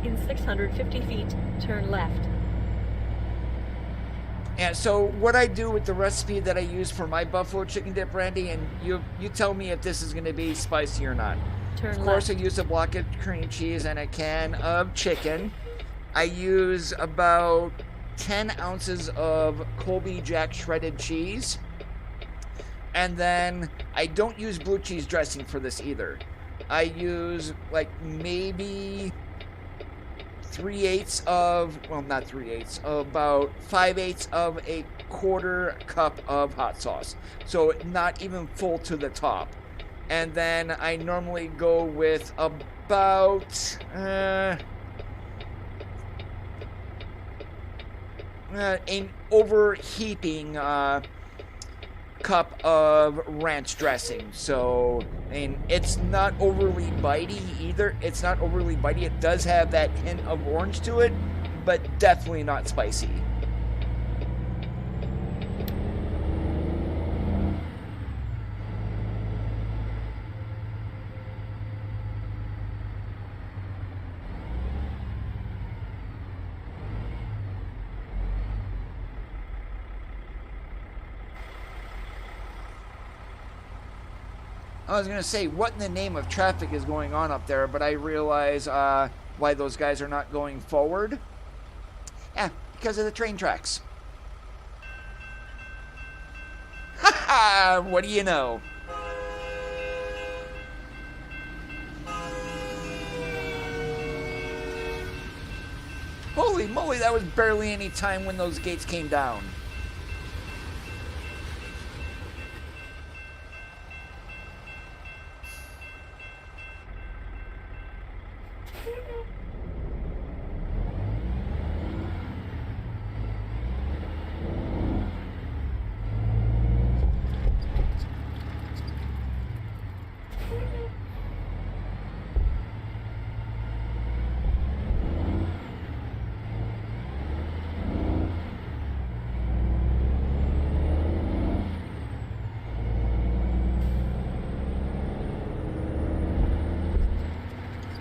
In 650 feet, turn left. Yeah, so what I do with the recipe that I use for my buffalo chicken dip, Randy, and you tell me if this is going to be spicy or not. Turn Of course, left. I use a block of cream cheese and a can of chicken. I use about 10 ounces of Colby Jack shredded cheese. And then I don't use blue cheese dressing for this either. I use like maybe 3/8 of, well, not 3/8, about 5/8 of a quarter cup of hot sauce. So not even full to the top. And then I normally go with about an overheaping cup of ranch dressing. So, I mean, it's not overly bitey either. It's not overly bitey. It does have that hint of orange to it, but definitely not spicy. I was going to say, what in the name of traffic is going on up there, but I realize why those guys are not going forward. Yeah, because of the train tracks. Ha ha! What do you know? Holy moly, that was barely any time when those gates came down.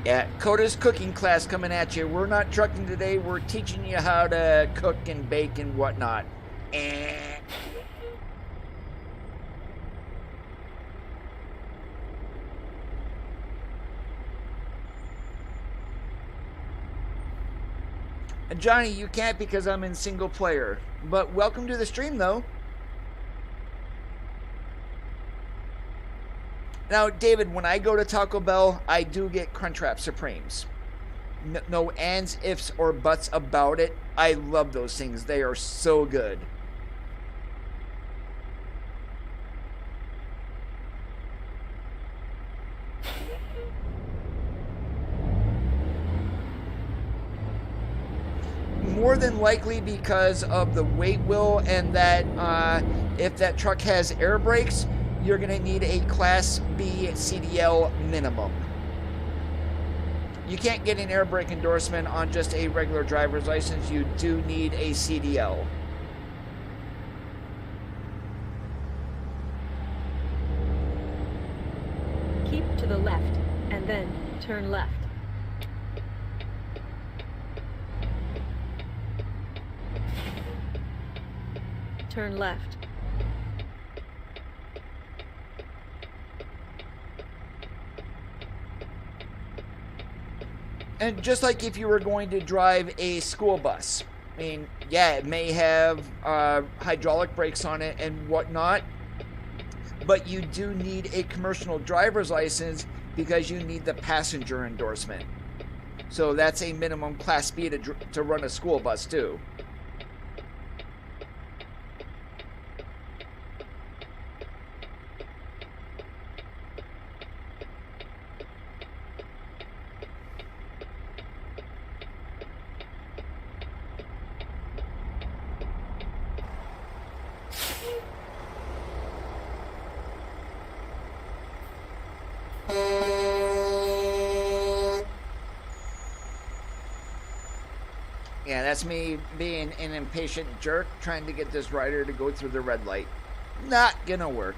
Yeah, Coda's cooking class coming at you. We're not trucking today. We're teaching you how to cook and bake and whatnot. And Johnny, you can't because I'm in single player. But welcome to the stream, though. Now, David, when I go to Taco Bell, I do get Crunchwrap Supremes. No ands, ifs, or buts about it. I love those things. They are so good. More than likely because of the weight wheel and that if that truck has air brakes, you're going to need a Class B CDL minimum. You can't get an air brake endorsement on just a regular driver's license. You do need a CDL. Keep to the left, and then turn left. Turn left. And just like if you were going to drive a school bus, I mean, yeah, it may have hydraulic brakes on it and whatnot, but you do need a commercial driver's license because you need the passenger endorsement. So that's a minimum Class B to run a school bus too. Yeah, that's me being an impatient jerk trying to get this rider to go through the red light. Not gonna work.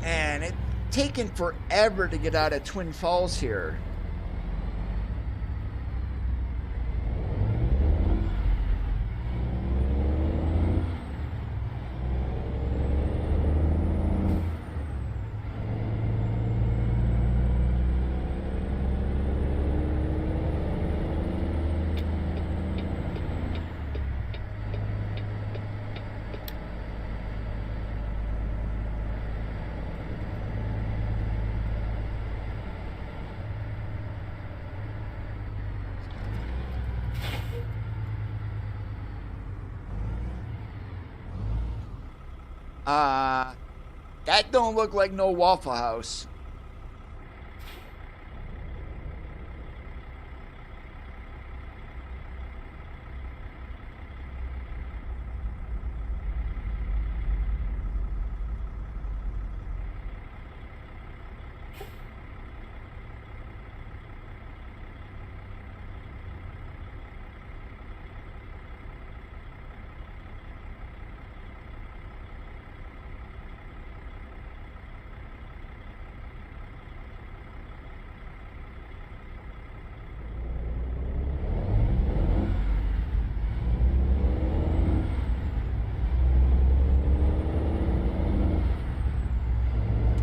And it's taken forever to get out of Twin Falls here. That don't look like no Waffle House.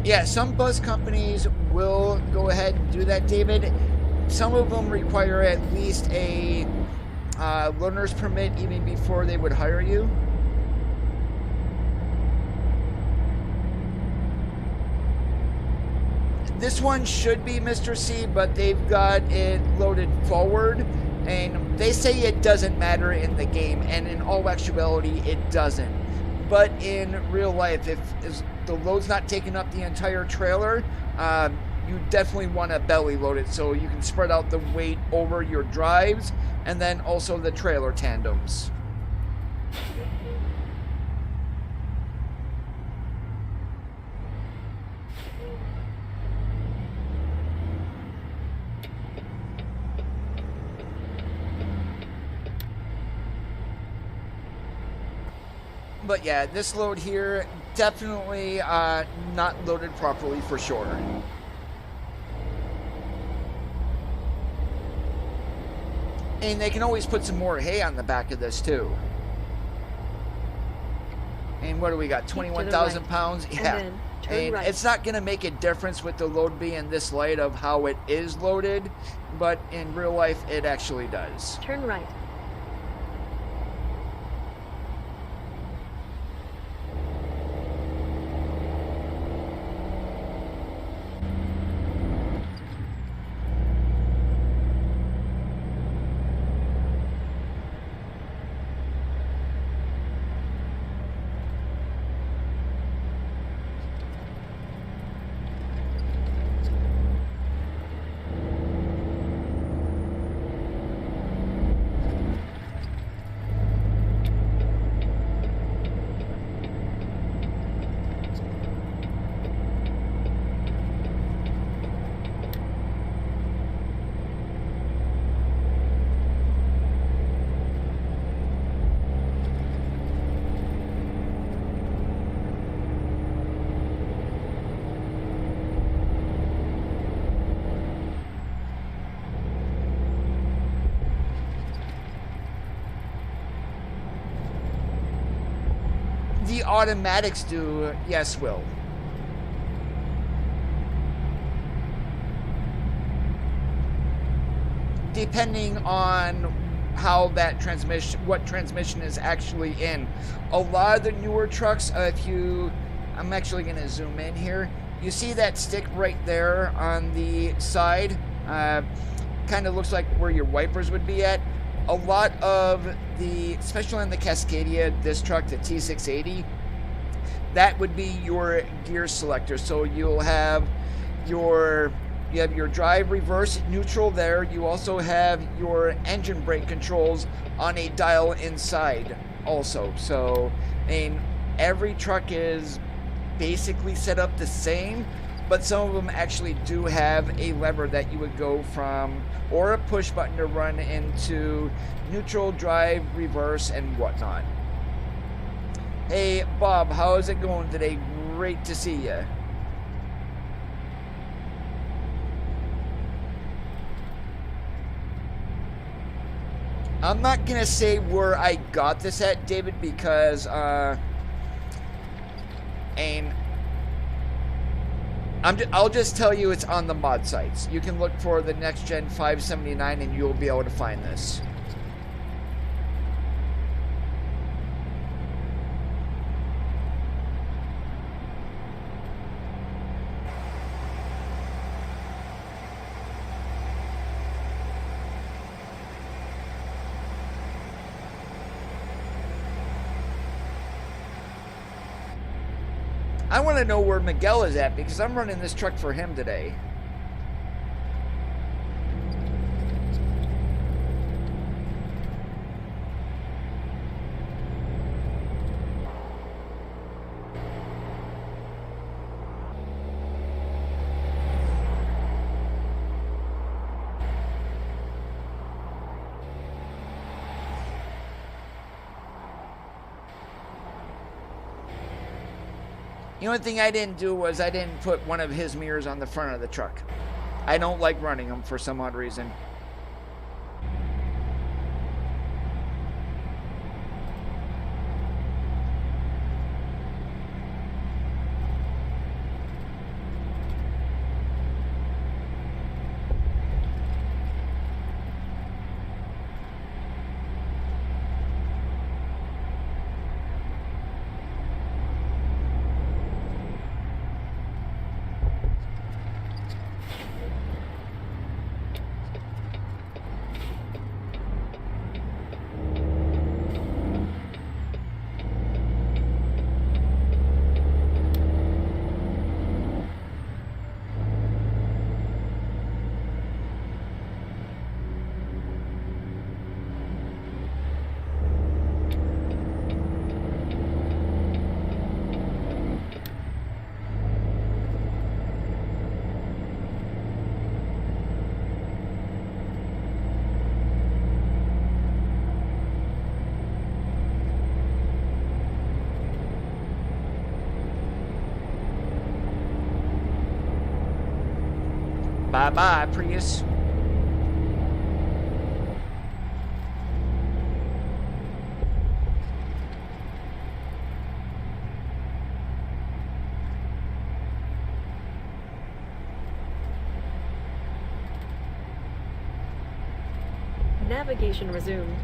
Yeah, some bus companies will go ahead and do that, David. Some of them require at least a learner's permit even before they would hire you. This one should be Mr. C, but they've got it loaded forward, and they say it doesn't matter in the game, and in all actuality, it doesn't. But in real life, if the load's not taking up the entire trailer, you definitely want to belly load it so you can spread out the weight over your drives and then also the trailer tandems. But yeah, this load here, definitely not loaded properly for sure. And they can always put some more hay on the back of this too. And what do we got, 21,000 pounds? Yeah. And right. It's not going to make a difference with the load being this light of how it is loaded, but in real life it actually does. Turn right. The automatics do, yes, Will. Depending on how that transmission, what transmission is actually in. A lot of the newer trucks, I'm actually going to zoom in here. You see that stick right there on the side? Kind of looks like where your wipers would be at. A lot of the, especially on the Cascadia, this truck, the T680, that would be your gear selector. So you'll have your drive, reverse, neutral there. You also have your engine brake controls on a dial inside also. So, I mean, every truck is basically set up the same, but some of them actually do have a lever that you would go from, or a push button to run into neutral, drive, reverse, and whatnot. Hey, Bob, how is it going today? Great to see you. I'm not going to say where I got this at, David, because, I'll just tell you it's on the mod sites. You can look for the Next Gen 579 and you'll be able to find this. I want to know where Miguel is at because I'm running this truck for him today. The only thing I didn't do was I didn't put one of his mirrors on the front of the truck. I don't like running them for some odd reason. Bye-bye, Prius. Navigation resumed.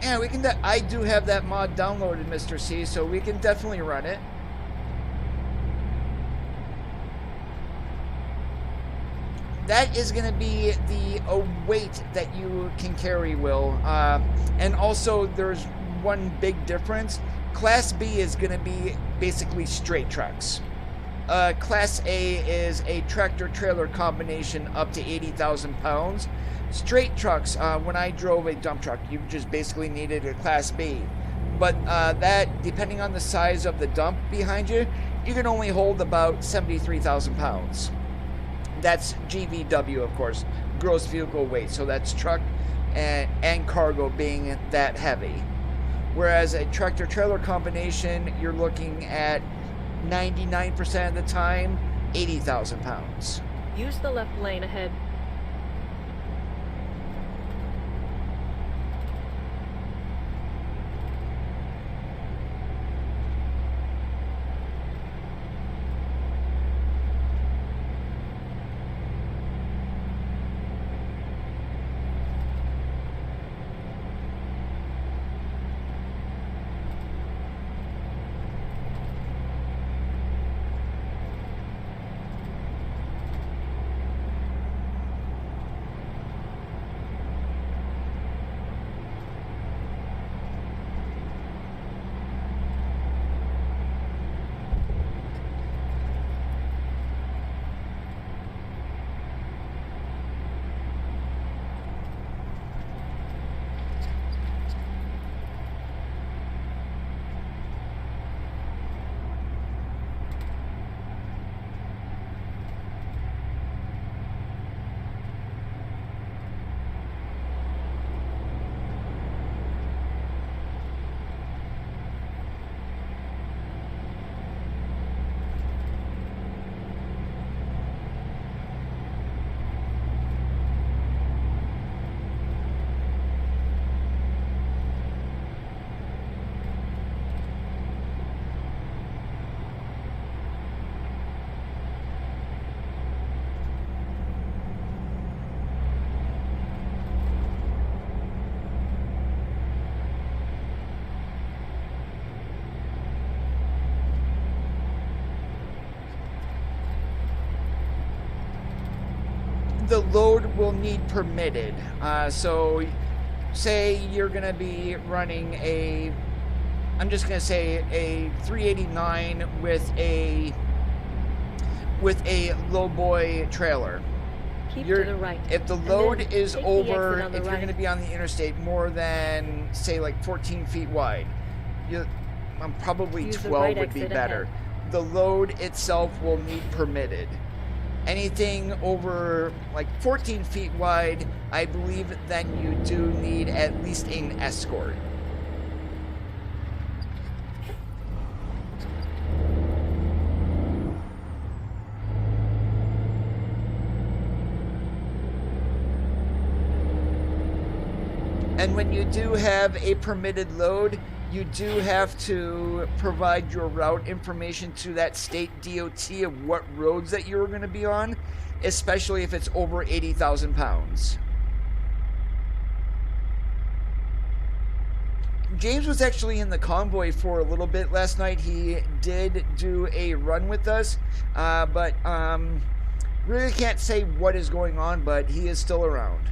Yeah, we can. I do have that mod downloaded, Mr. C, so we can definitely run it. That is going to be the weight that you can carry, Will. And also, there's one big difference. Class B is going to be basically straight trucks. Class A is a tractor-trailer combination up to 80,000 pounds. Straight trucks, when I drove a dump truck, you just basically needed a Class B. But that, depending on the size of the dump behind you, you can only hold about 73,000 pounds. That's GVW, of course, gross vehicle weight. So that's truck and cargo being that heavy. Whereas a tractor-trailer combination, you're looking at 99% of the time, 80,000 pounds. Use the left lane ahead. The load will need permitted. So say you're going to be running I'm just going to say a 389 with a low boy trailer. Keep to the right. If the load is over, if you're right. going to be on the interstate more than, say, like 14 feet wide, probably Use 12 right would be exit better. ahead. The load itself will need permitted. Anything over like 14 feet wide, I believe then you do need at least an escort. And when you do have a permitted load, you do have to provide your route information to that state DOT of what roads that you're going to be on, especially if it's over 80,000 pounds. James was actually in the convoy for a little bit last night. He did do a run with us, but really can't say what is going on, but he is still around.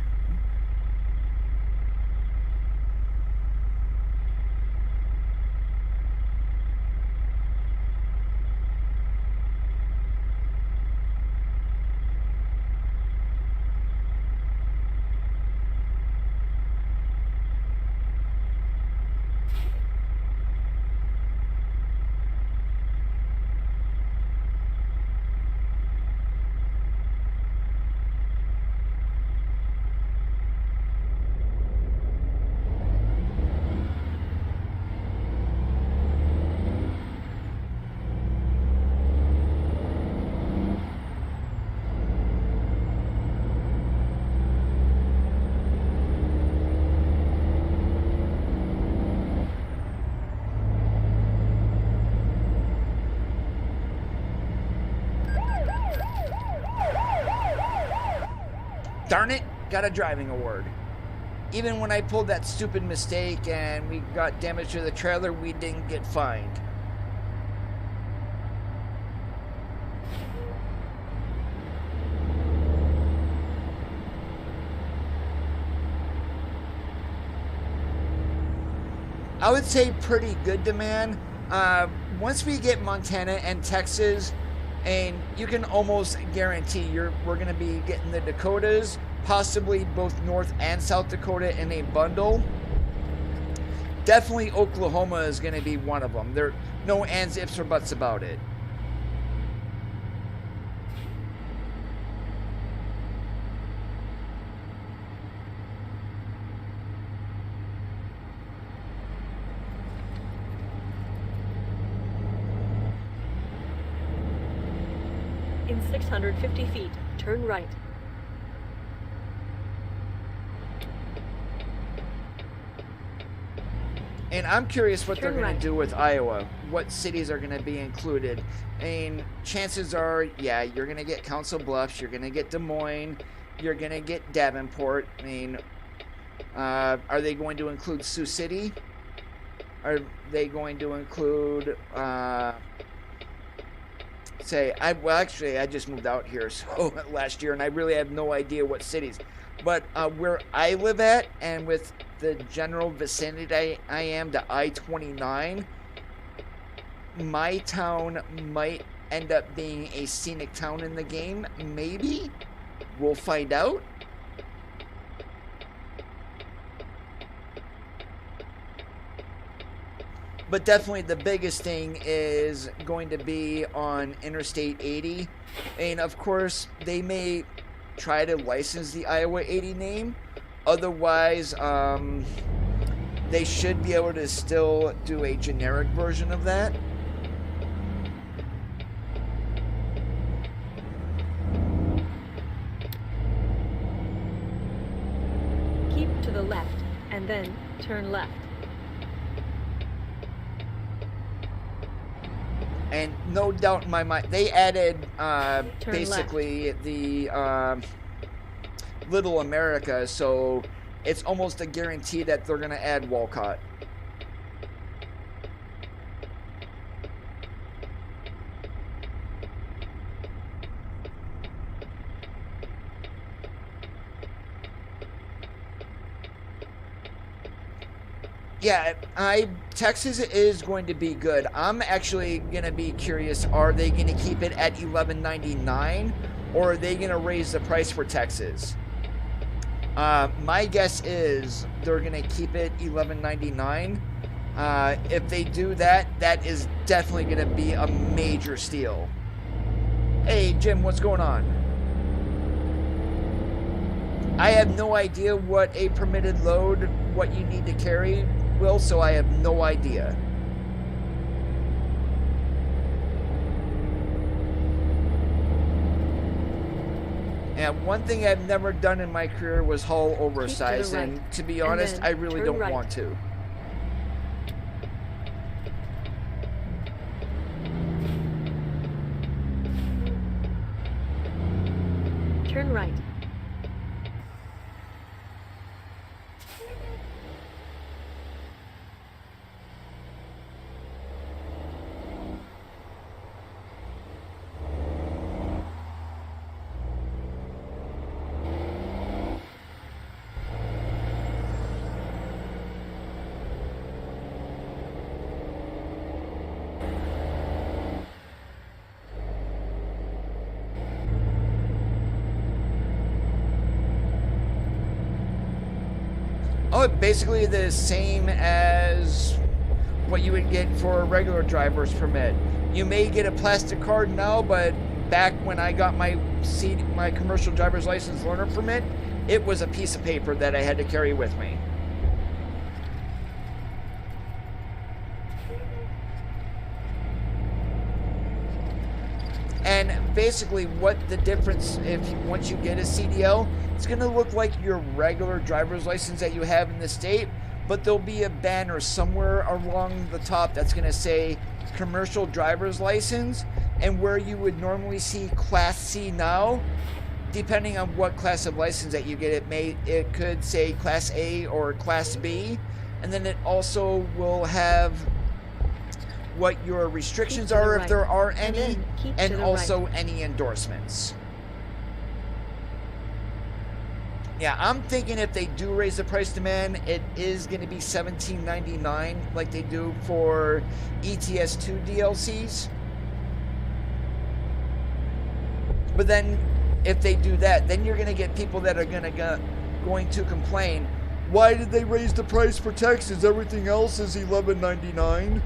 darn it, got a driving award. Even when I pulled that stupid mistake and we got damage to the trailer, we didn't get fined. I would say pretty good demand. Once we get Montana and Texas, and you can almost guarantee we're going to be getting the Dakotas, possibly both North and South Dakota in a bundle. Definitely Oklahoma is going to be one of them. There no ands, ifs, or buts about it. In 650 feet, turn right. And I'm curious what they're Turn going right. to do with Iowa. What cities are going to be included? I mean, chances are, yeah, you're going to get Council Bluffs, you're going to get Des Moines, you're going to get Davenport. I mean, are they going to include Sioux City? Are they going to include, actually, I just moved out here last year, and I really have no idea what cities. But where I live at, and with the general vicinity I am to I-29, my town might end up being a scenic town in the game. Maybe. We'll find out. But definitely the biggest thing is going to be on Interstate 80. And of course, they may try to license the Iowa 80 name. Otherwise, they should be able to still do a generic version of that. Keep to the left, and then turn left. And no doubt in my mind, they added basically left. the Little America, so it's almost a guarantee that they're going to add Walcott. Yeah, Texas is going to be good. I'm actually going to be curious, are they going to keep it at $11.99, or are they going to raise the price for Texas? My guess is they're going to keep it $11.99. If they do that, that is definitely going to be a major steal. Hey, Jim, what's going on? I have no idea what a permitted load, what you need to carry, Will, so I have no idea. And one thing I've never done in my career was haul oversized, right, and to be honest, I really don't want to. Turn right. Oh, basically the same as what you would get for a regular driver's permit. You may get a plastic card now, but back when I got my commercial driver's license learner permit, it was a piece of paper that I had to carry with me. And basically what the difference, once you get a CDL, it's going to look like your regular driver's license that you have in the state, but there'll be a banner somewhere along the top that's going to say commercial driver's license, and where you would normally see Class C now, depending on what class of license that you get, it could say Class A or Class B, and then it also will have what your restrictions are, if there are any, and also any endorsements. Yeah, I'm thinking if they do raise the price demand, it is going to be $17.99 like they do for ETS2 DLCs. But then if they do that, then you're going to get people that are going to complain, why did they raise the price for Texas? Everything else is $11.99.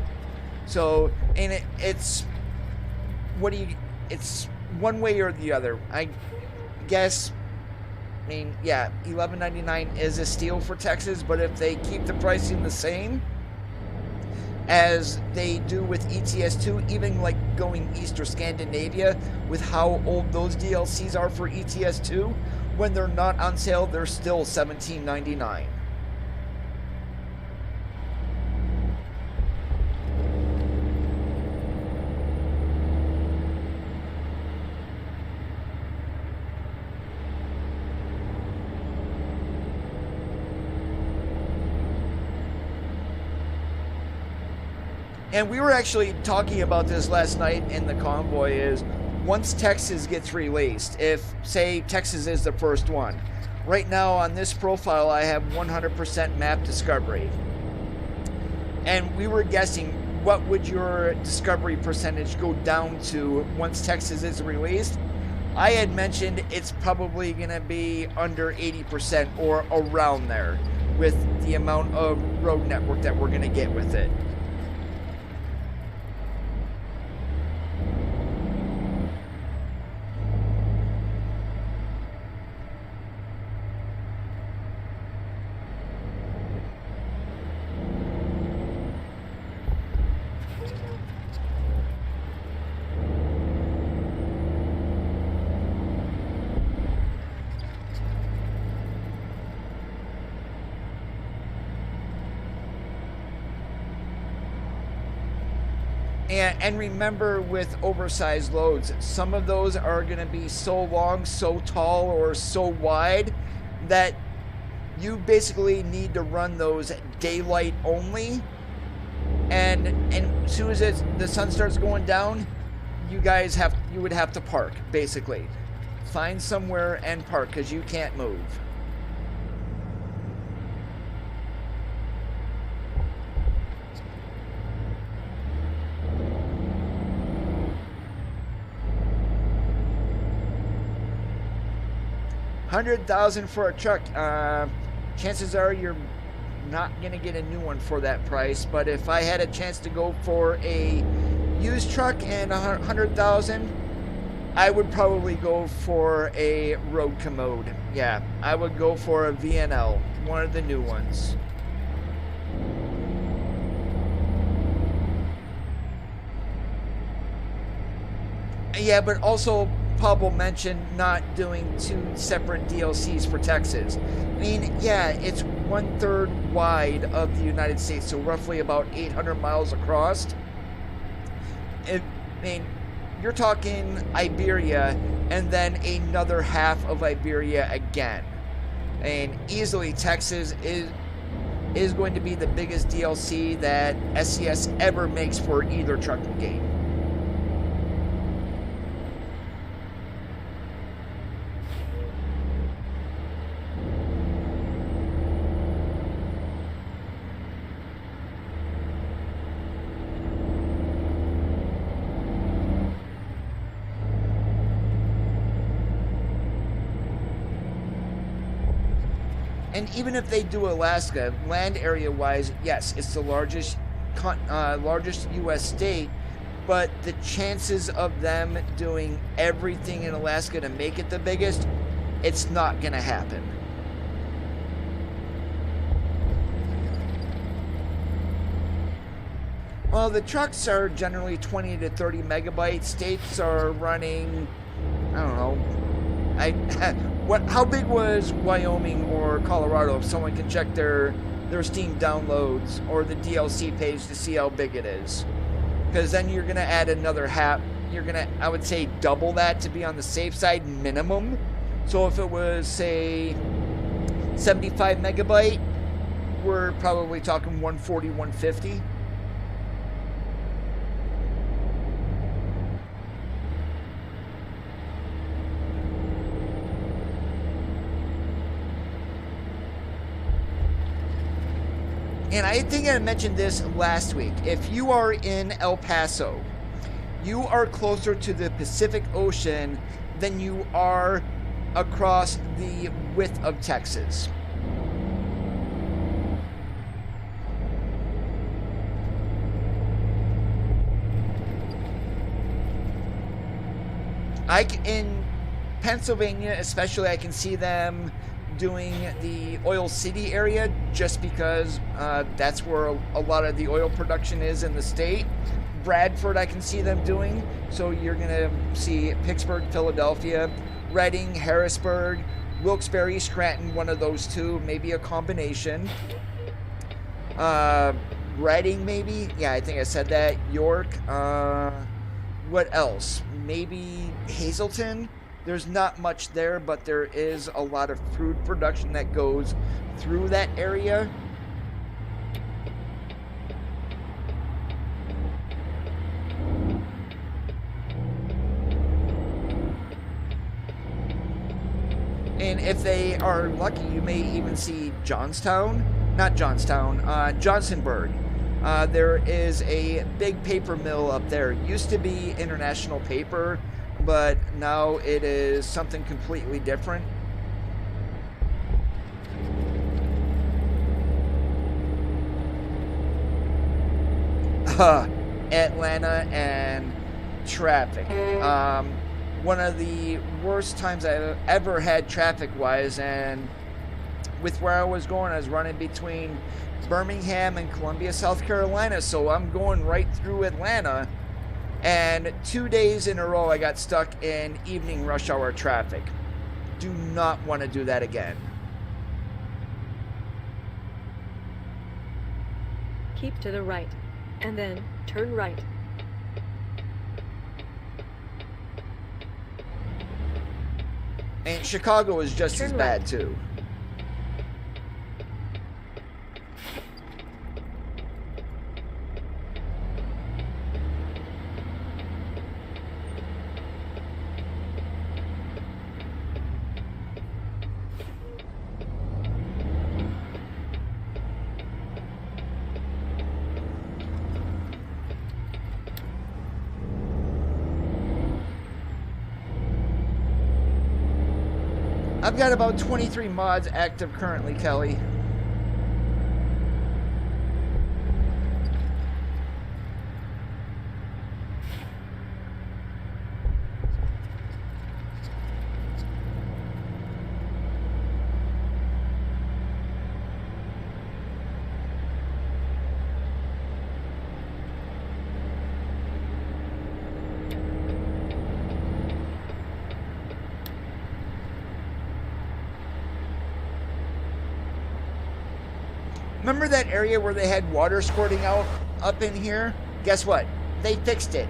So, and it's one way or the other. I guess, I mean, yeah, $11.99 is a steal for Texas, but if they keep the pricing the same as they do with ETS2, even like going east or Scandinavia, with how old those DLCs are for ETS2, when they're not on sale, they're still $17.99. And we were actually talking about this last night in the convoy, is once Texas gets released, if, say, Texas is the first one. Right now on this profile, I have 100% map discovery. And we were guessing, what would your discovery percentage go down to once Texas is released? I had mentioned it's probably going to be under 80% or around there with the amount of road network that we're going to get with it. And remember, with oversized loads, some of those are going to be so long, so tall, or so wide that you basically need to run those daylight only. And as soon as the sun starts going down, you would have to park, basically. Find somewhere and park, because you can't move. $100,000 for a truck. Chances are you're not gonna get a new one for that price. But if I had a chance to go for a used truck and $100,000, I would probably go for a road commode. Yeah, I would go for a VNL, one of the new ones. Yeah, but also Pablo mentioned not doing 2 separate DLCs for Texas. I mean, yeah, it's 1/3 wide of the United States, so roughly about 800 miles across. I mean, you're talking Iberia and then another half of Iberia again. And easily Texas is going to be the biggest DLC that SCS ever makes for either trucking game. And even if they do Alaska, land area wise, yes, it's the largest U.S. state, but the chances of them doing everything in Alaska to make it the biggest, it's not going to happen. Well, the trucks are generally 20 to 30 megabytes. States are running, I don't know. How big was Wyoming or Colorado? If someone can check their Steam downloads or the DLC page to see how big it is, because then you're gonna add another half. You're gonna, I would say, double that to be on the safe side minimum, So if it was, say, 75 megabyte, we're probably talking 140, 150. And I think I mentioned this last week. If you are in El Paso, you are closer to the Pacific Ocean than you are across the width of Texas. In Pennsylvania, especially, I can see them doing the Oil City area just because that's where a lot of the oil production is in the state. Bradford, I can see them doing. So you're going to see Pittsburgh, Philadelphia, Reading, Harrisburg, Wilkes-Barre, Scranton, one of those two, maybe a combination. Reading, maybe. Yeah, I think I said that. York. What else? Maybe Hazleton. There's not much there, but there is a lot of food production that goes through that area. And if they are lucky, you may even see Johnsonburg. There is a big paper mill up there. It used to be International Paper, but now it is something completely different. Atlanta and traffic. One of the worst times I've ever had traffic-wise, and with where I was going, I was running between Birmingham and Columbia, South Carolina, so I'm going right through Atlanta, and 2 days in a row I got stuck in evening rush hour traffic. Do not want to do that again. Keep to the right, and then turn right. And Chicago is just as bad too. I've got about 23 mods active currently, Kelly. Remember that area where they had water squirting out up in here? Guess what? They fixed it.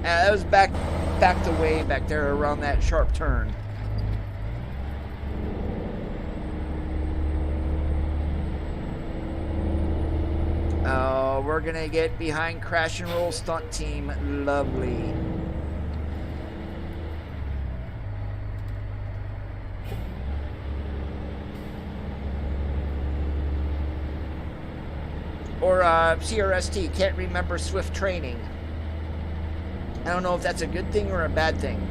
That was back the way back there around that sharp turn. Oh, we're gonna get behind Crash and Roll Stunt Team. Lovely. Or CRST, can't remember Swift Training. I don't know if that's a good thing or a bad thing.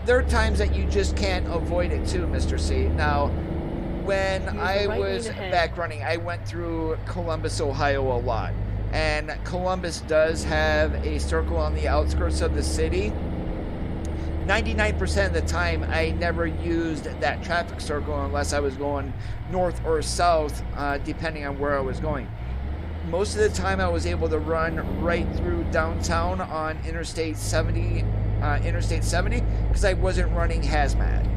There are times that you just can't avoid it too, Mr. C. Now, when Use the I right was lane ahead. back running, I went through Columbus, Ohio a lot. And Columbus does have a circle on the outskirts of the city. 99% of the time, I never used that traffic circle unless I was going north or south, depending on where I was going. Most of the time, I was able to run right through downtown on Interstate 70, because I wasn't running hazmat.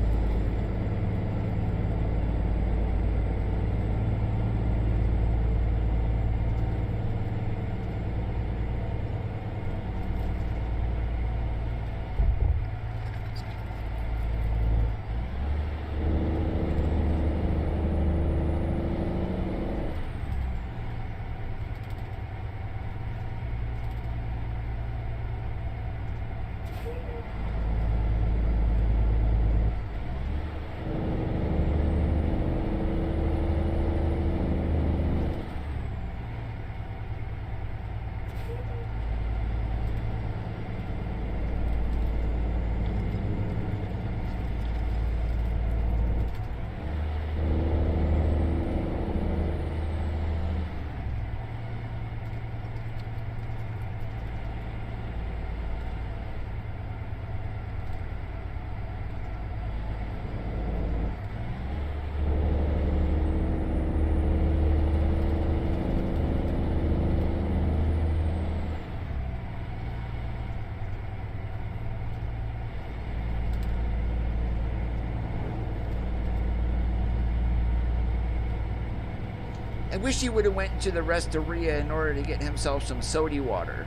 I wish he would have went to the Resteria in order to get himself some soda water.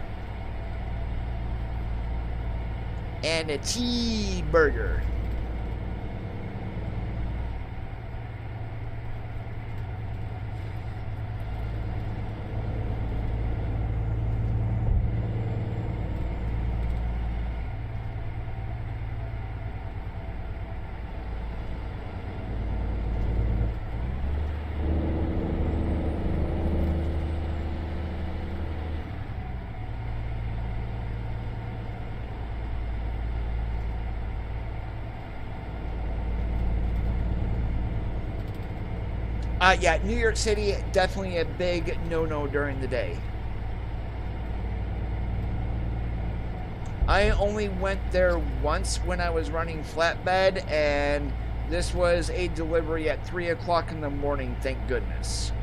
And a tea burger. Yeah, New York City, definitely a big no-no during the day. I only went there once when I was running flatbed, and this was a delivery at 3 o'clock in the morning, thank goodness.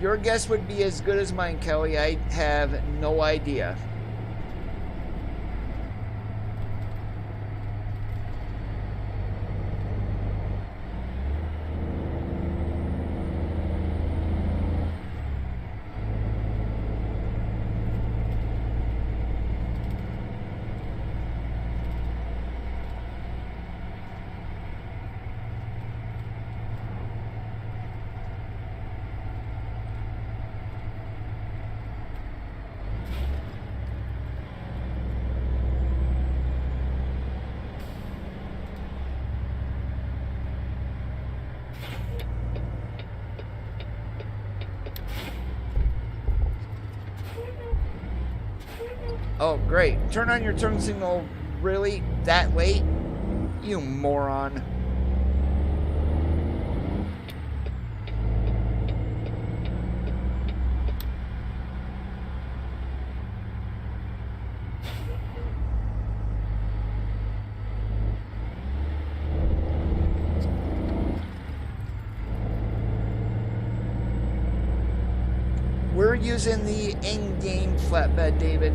Your guess would be as good as mine, Kelly. I have no idea. Oh, great. Turn on your turn signal really that late? You moron. using the in-game flatbed, David.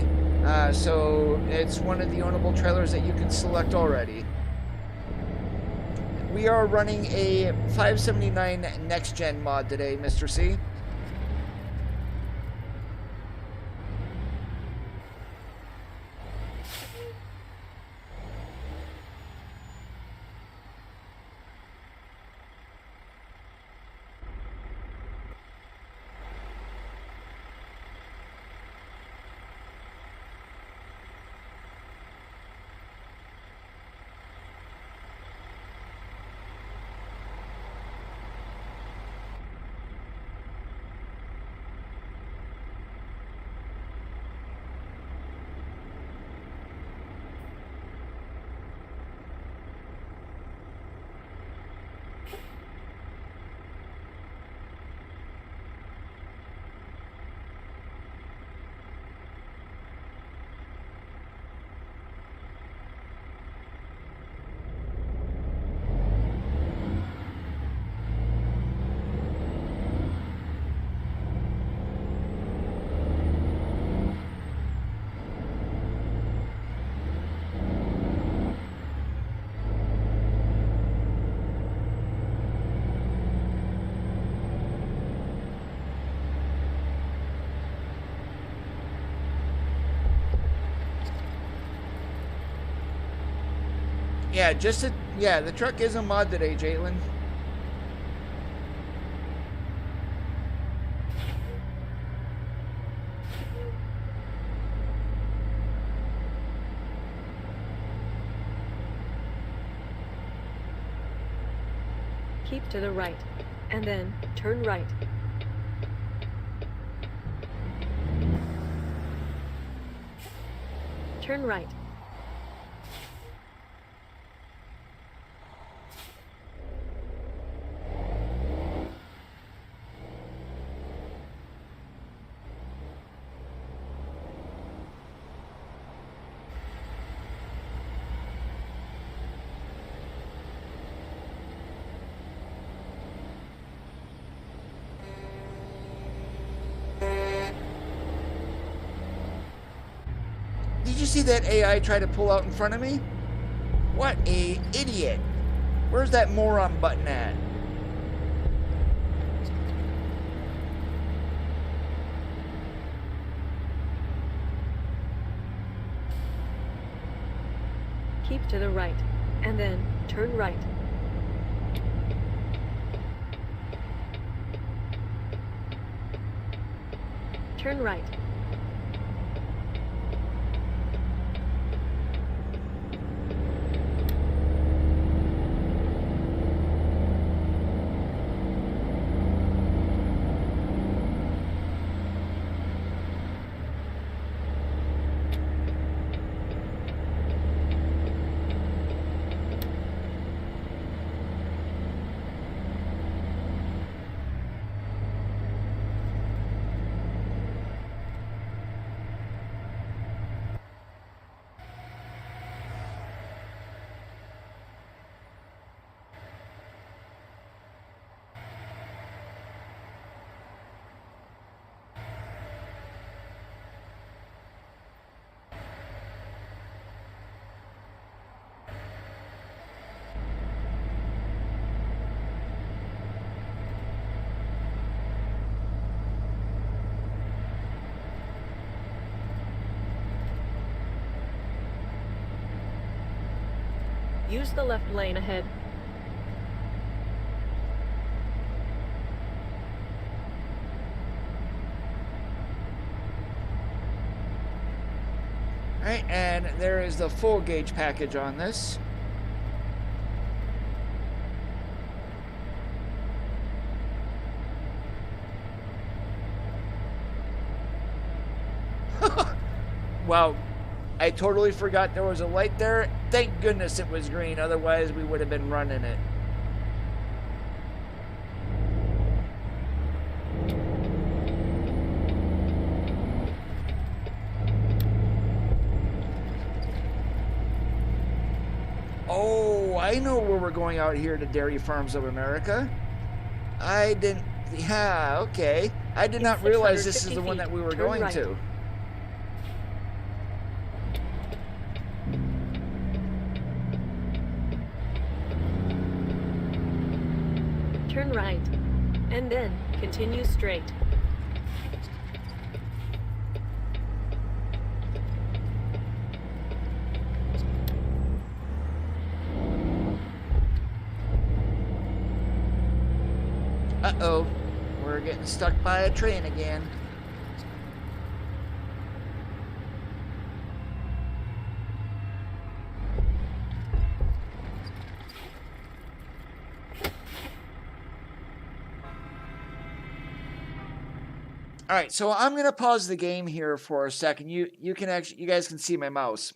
So it's one of the ownable trailers that you can select already. We are running a 579 Next Gen mod today, Mr. C. Yeah, the truck is a mod today, Jalen. Keep to the right, and then turn right. Turn right. Did you see that AI try to pull out in front of me? What a idiot. Where's that moron button at? Keep to the right, and then turn right. Turn right. Use the left lane ahead. Alright, and there is the full gauge package on this. Wow, I totally forgot there was a light there. Thank goodness it was green, otherwise we would have been running it. Oh, I know where we're going out here to Dairy Farms of America. I didn't... Yeah, okay. I did In not realize this is 650 the one feet, that we were turn going right. to. Turn right, and then continue straight. Uh-oh, we're getting stuck by a train again. All right, so I'm gonna pause the game here for a second. You guys can see my mouse.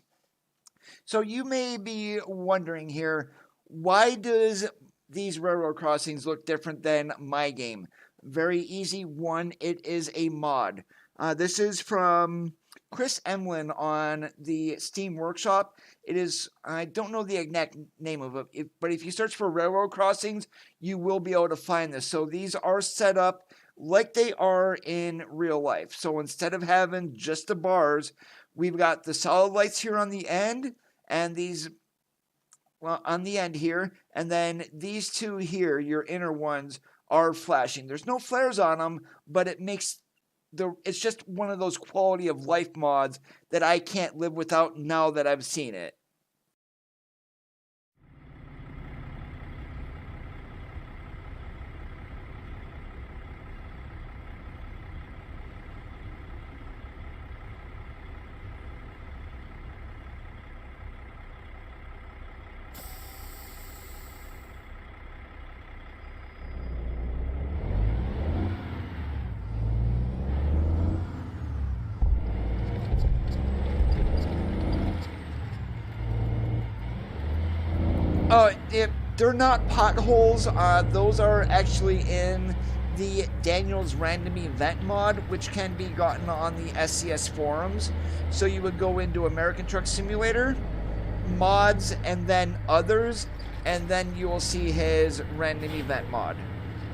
So you may be wondering here, why does these railroad crossings look different than my game? Very easy. One, it is a mod. This is from Chris Emlin on the Steam Workshop. It is, I don't know the exact name of it, but if you search for railroad crossings, you will be able to find this. So these are set up like they are in real life. So instead of having just the bars, we've got the solid lights here on the end, and these, well, on the end here, and then these two here, your inner ones, are flashing. There's no flares on them, but it's just one of those quality of life mods that I can't live without now that I've seen it. They're not potholes. Those are actually in the Daniel's Random Event mod, which can be gotten on the SCS forums. So you would go into American Truck Simulator, mods, and then others, and then you will see his Random Event mod.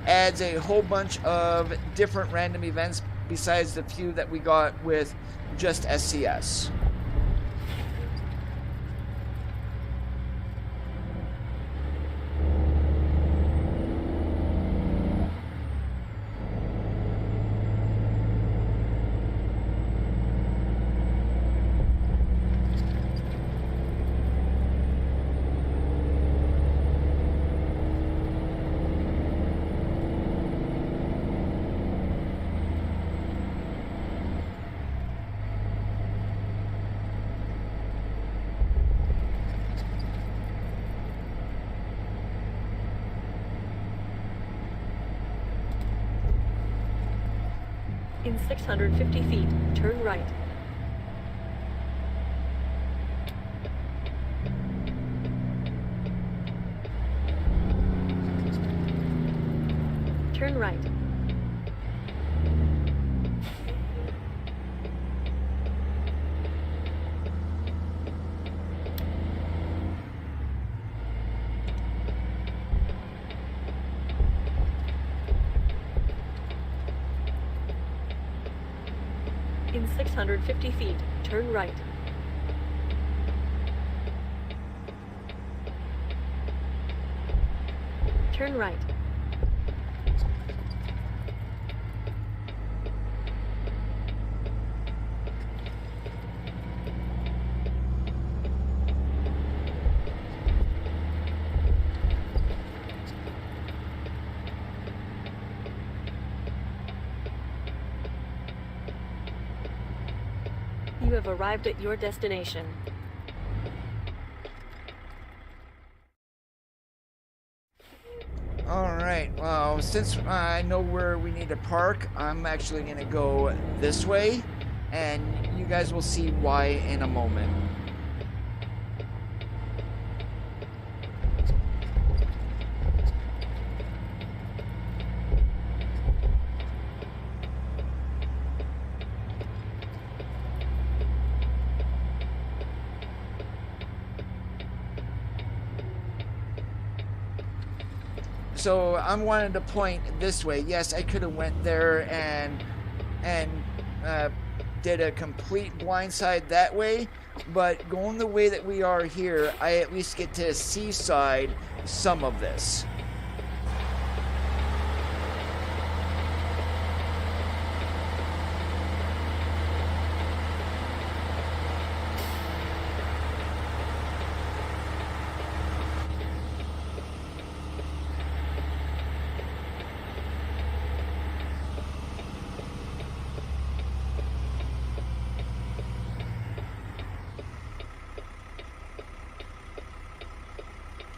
Adds a whole bunch of different random events besides the few that we got with just SCS. In 650 feet, turn right. Turn right. In 650 feet, turn right. Turn right. You have arrived at your destination. Alright, well, since I know where we need to park, I'm actually going to go this way, and you guys will see why in a moment. So I'm wanting to point this way. Yes, I could have went there and did a complete blindside that way, but going the way that we are here, I at least get to see side some of this.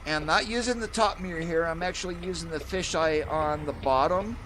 And I'm not using the top mirror here, I'm actually using the fisheye on the bottom.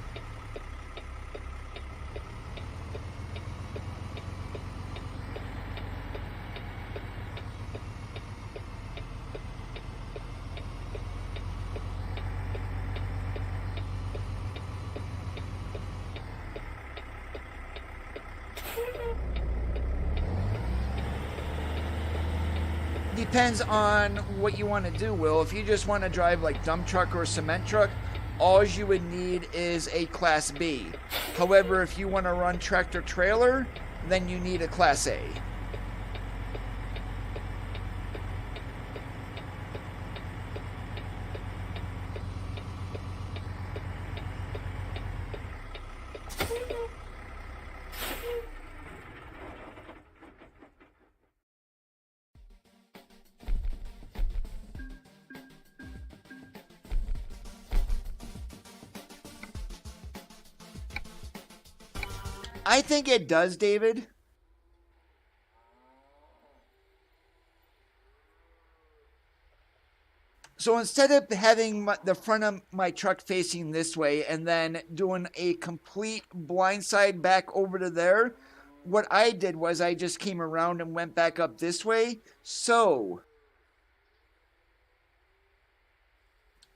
Depends on what you want to do, Will. If you just want to drive like dump truck or cement truck, all you would need is a Class B. However, if you want to run tractor trailer, then you need a Class A. I think it does, David. So instead of having the front of my truck facing this way and then doing a complete blindside back over to there, what I did was I just came around and went back up this way. So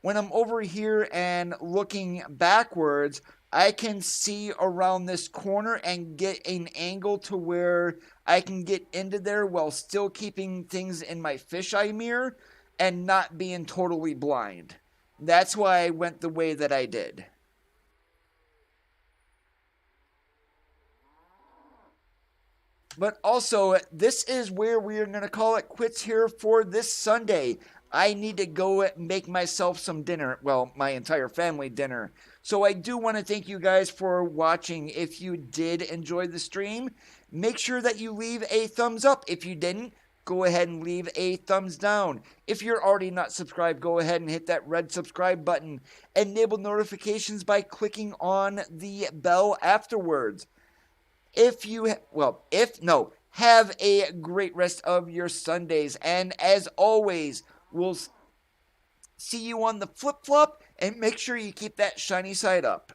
when I'm over here and looking backwards, I can see around this corner and get an angle to where I can get into there while still keeping things in my fisheye mirror and not being totally blind. That's why I went the way that I did. But also, this is where we are going to call it quits here for this Sunday. I need to go make myself some dinner. Well, my entire family dinner. So I do want to thank you guys for watching. If you did enjoy the stream, make sure that you leave a thumbs up. If you didn't, go ahead and leave a thumbs down. If you're already not subscribed, go ahead and hit that red subscribe button. Enable notifications by clicking on the bell afterwards. Have a great rest of your Sundays. And as always, we'll see you on the flip-flop, and make sure you keep that shiny side up.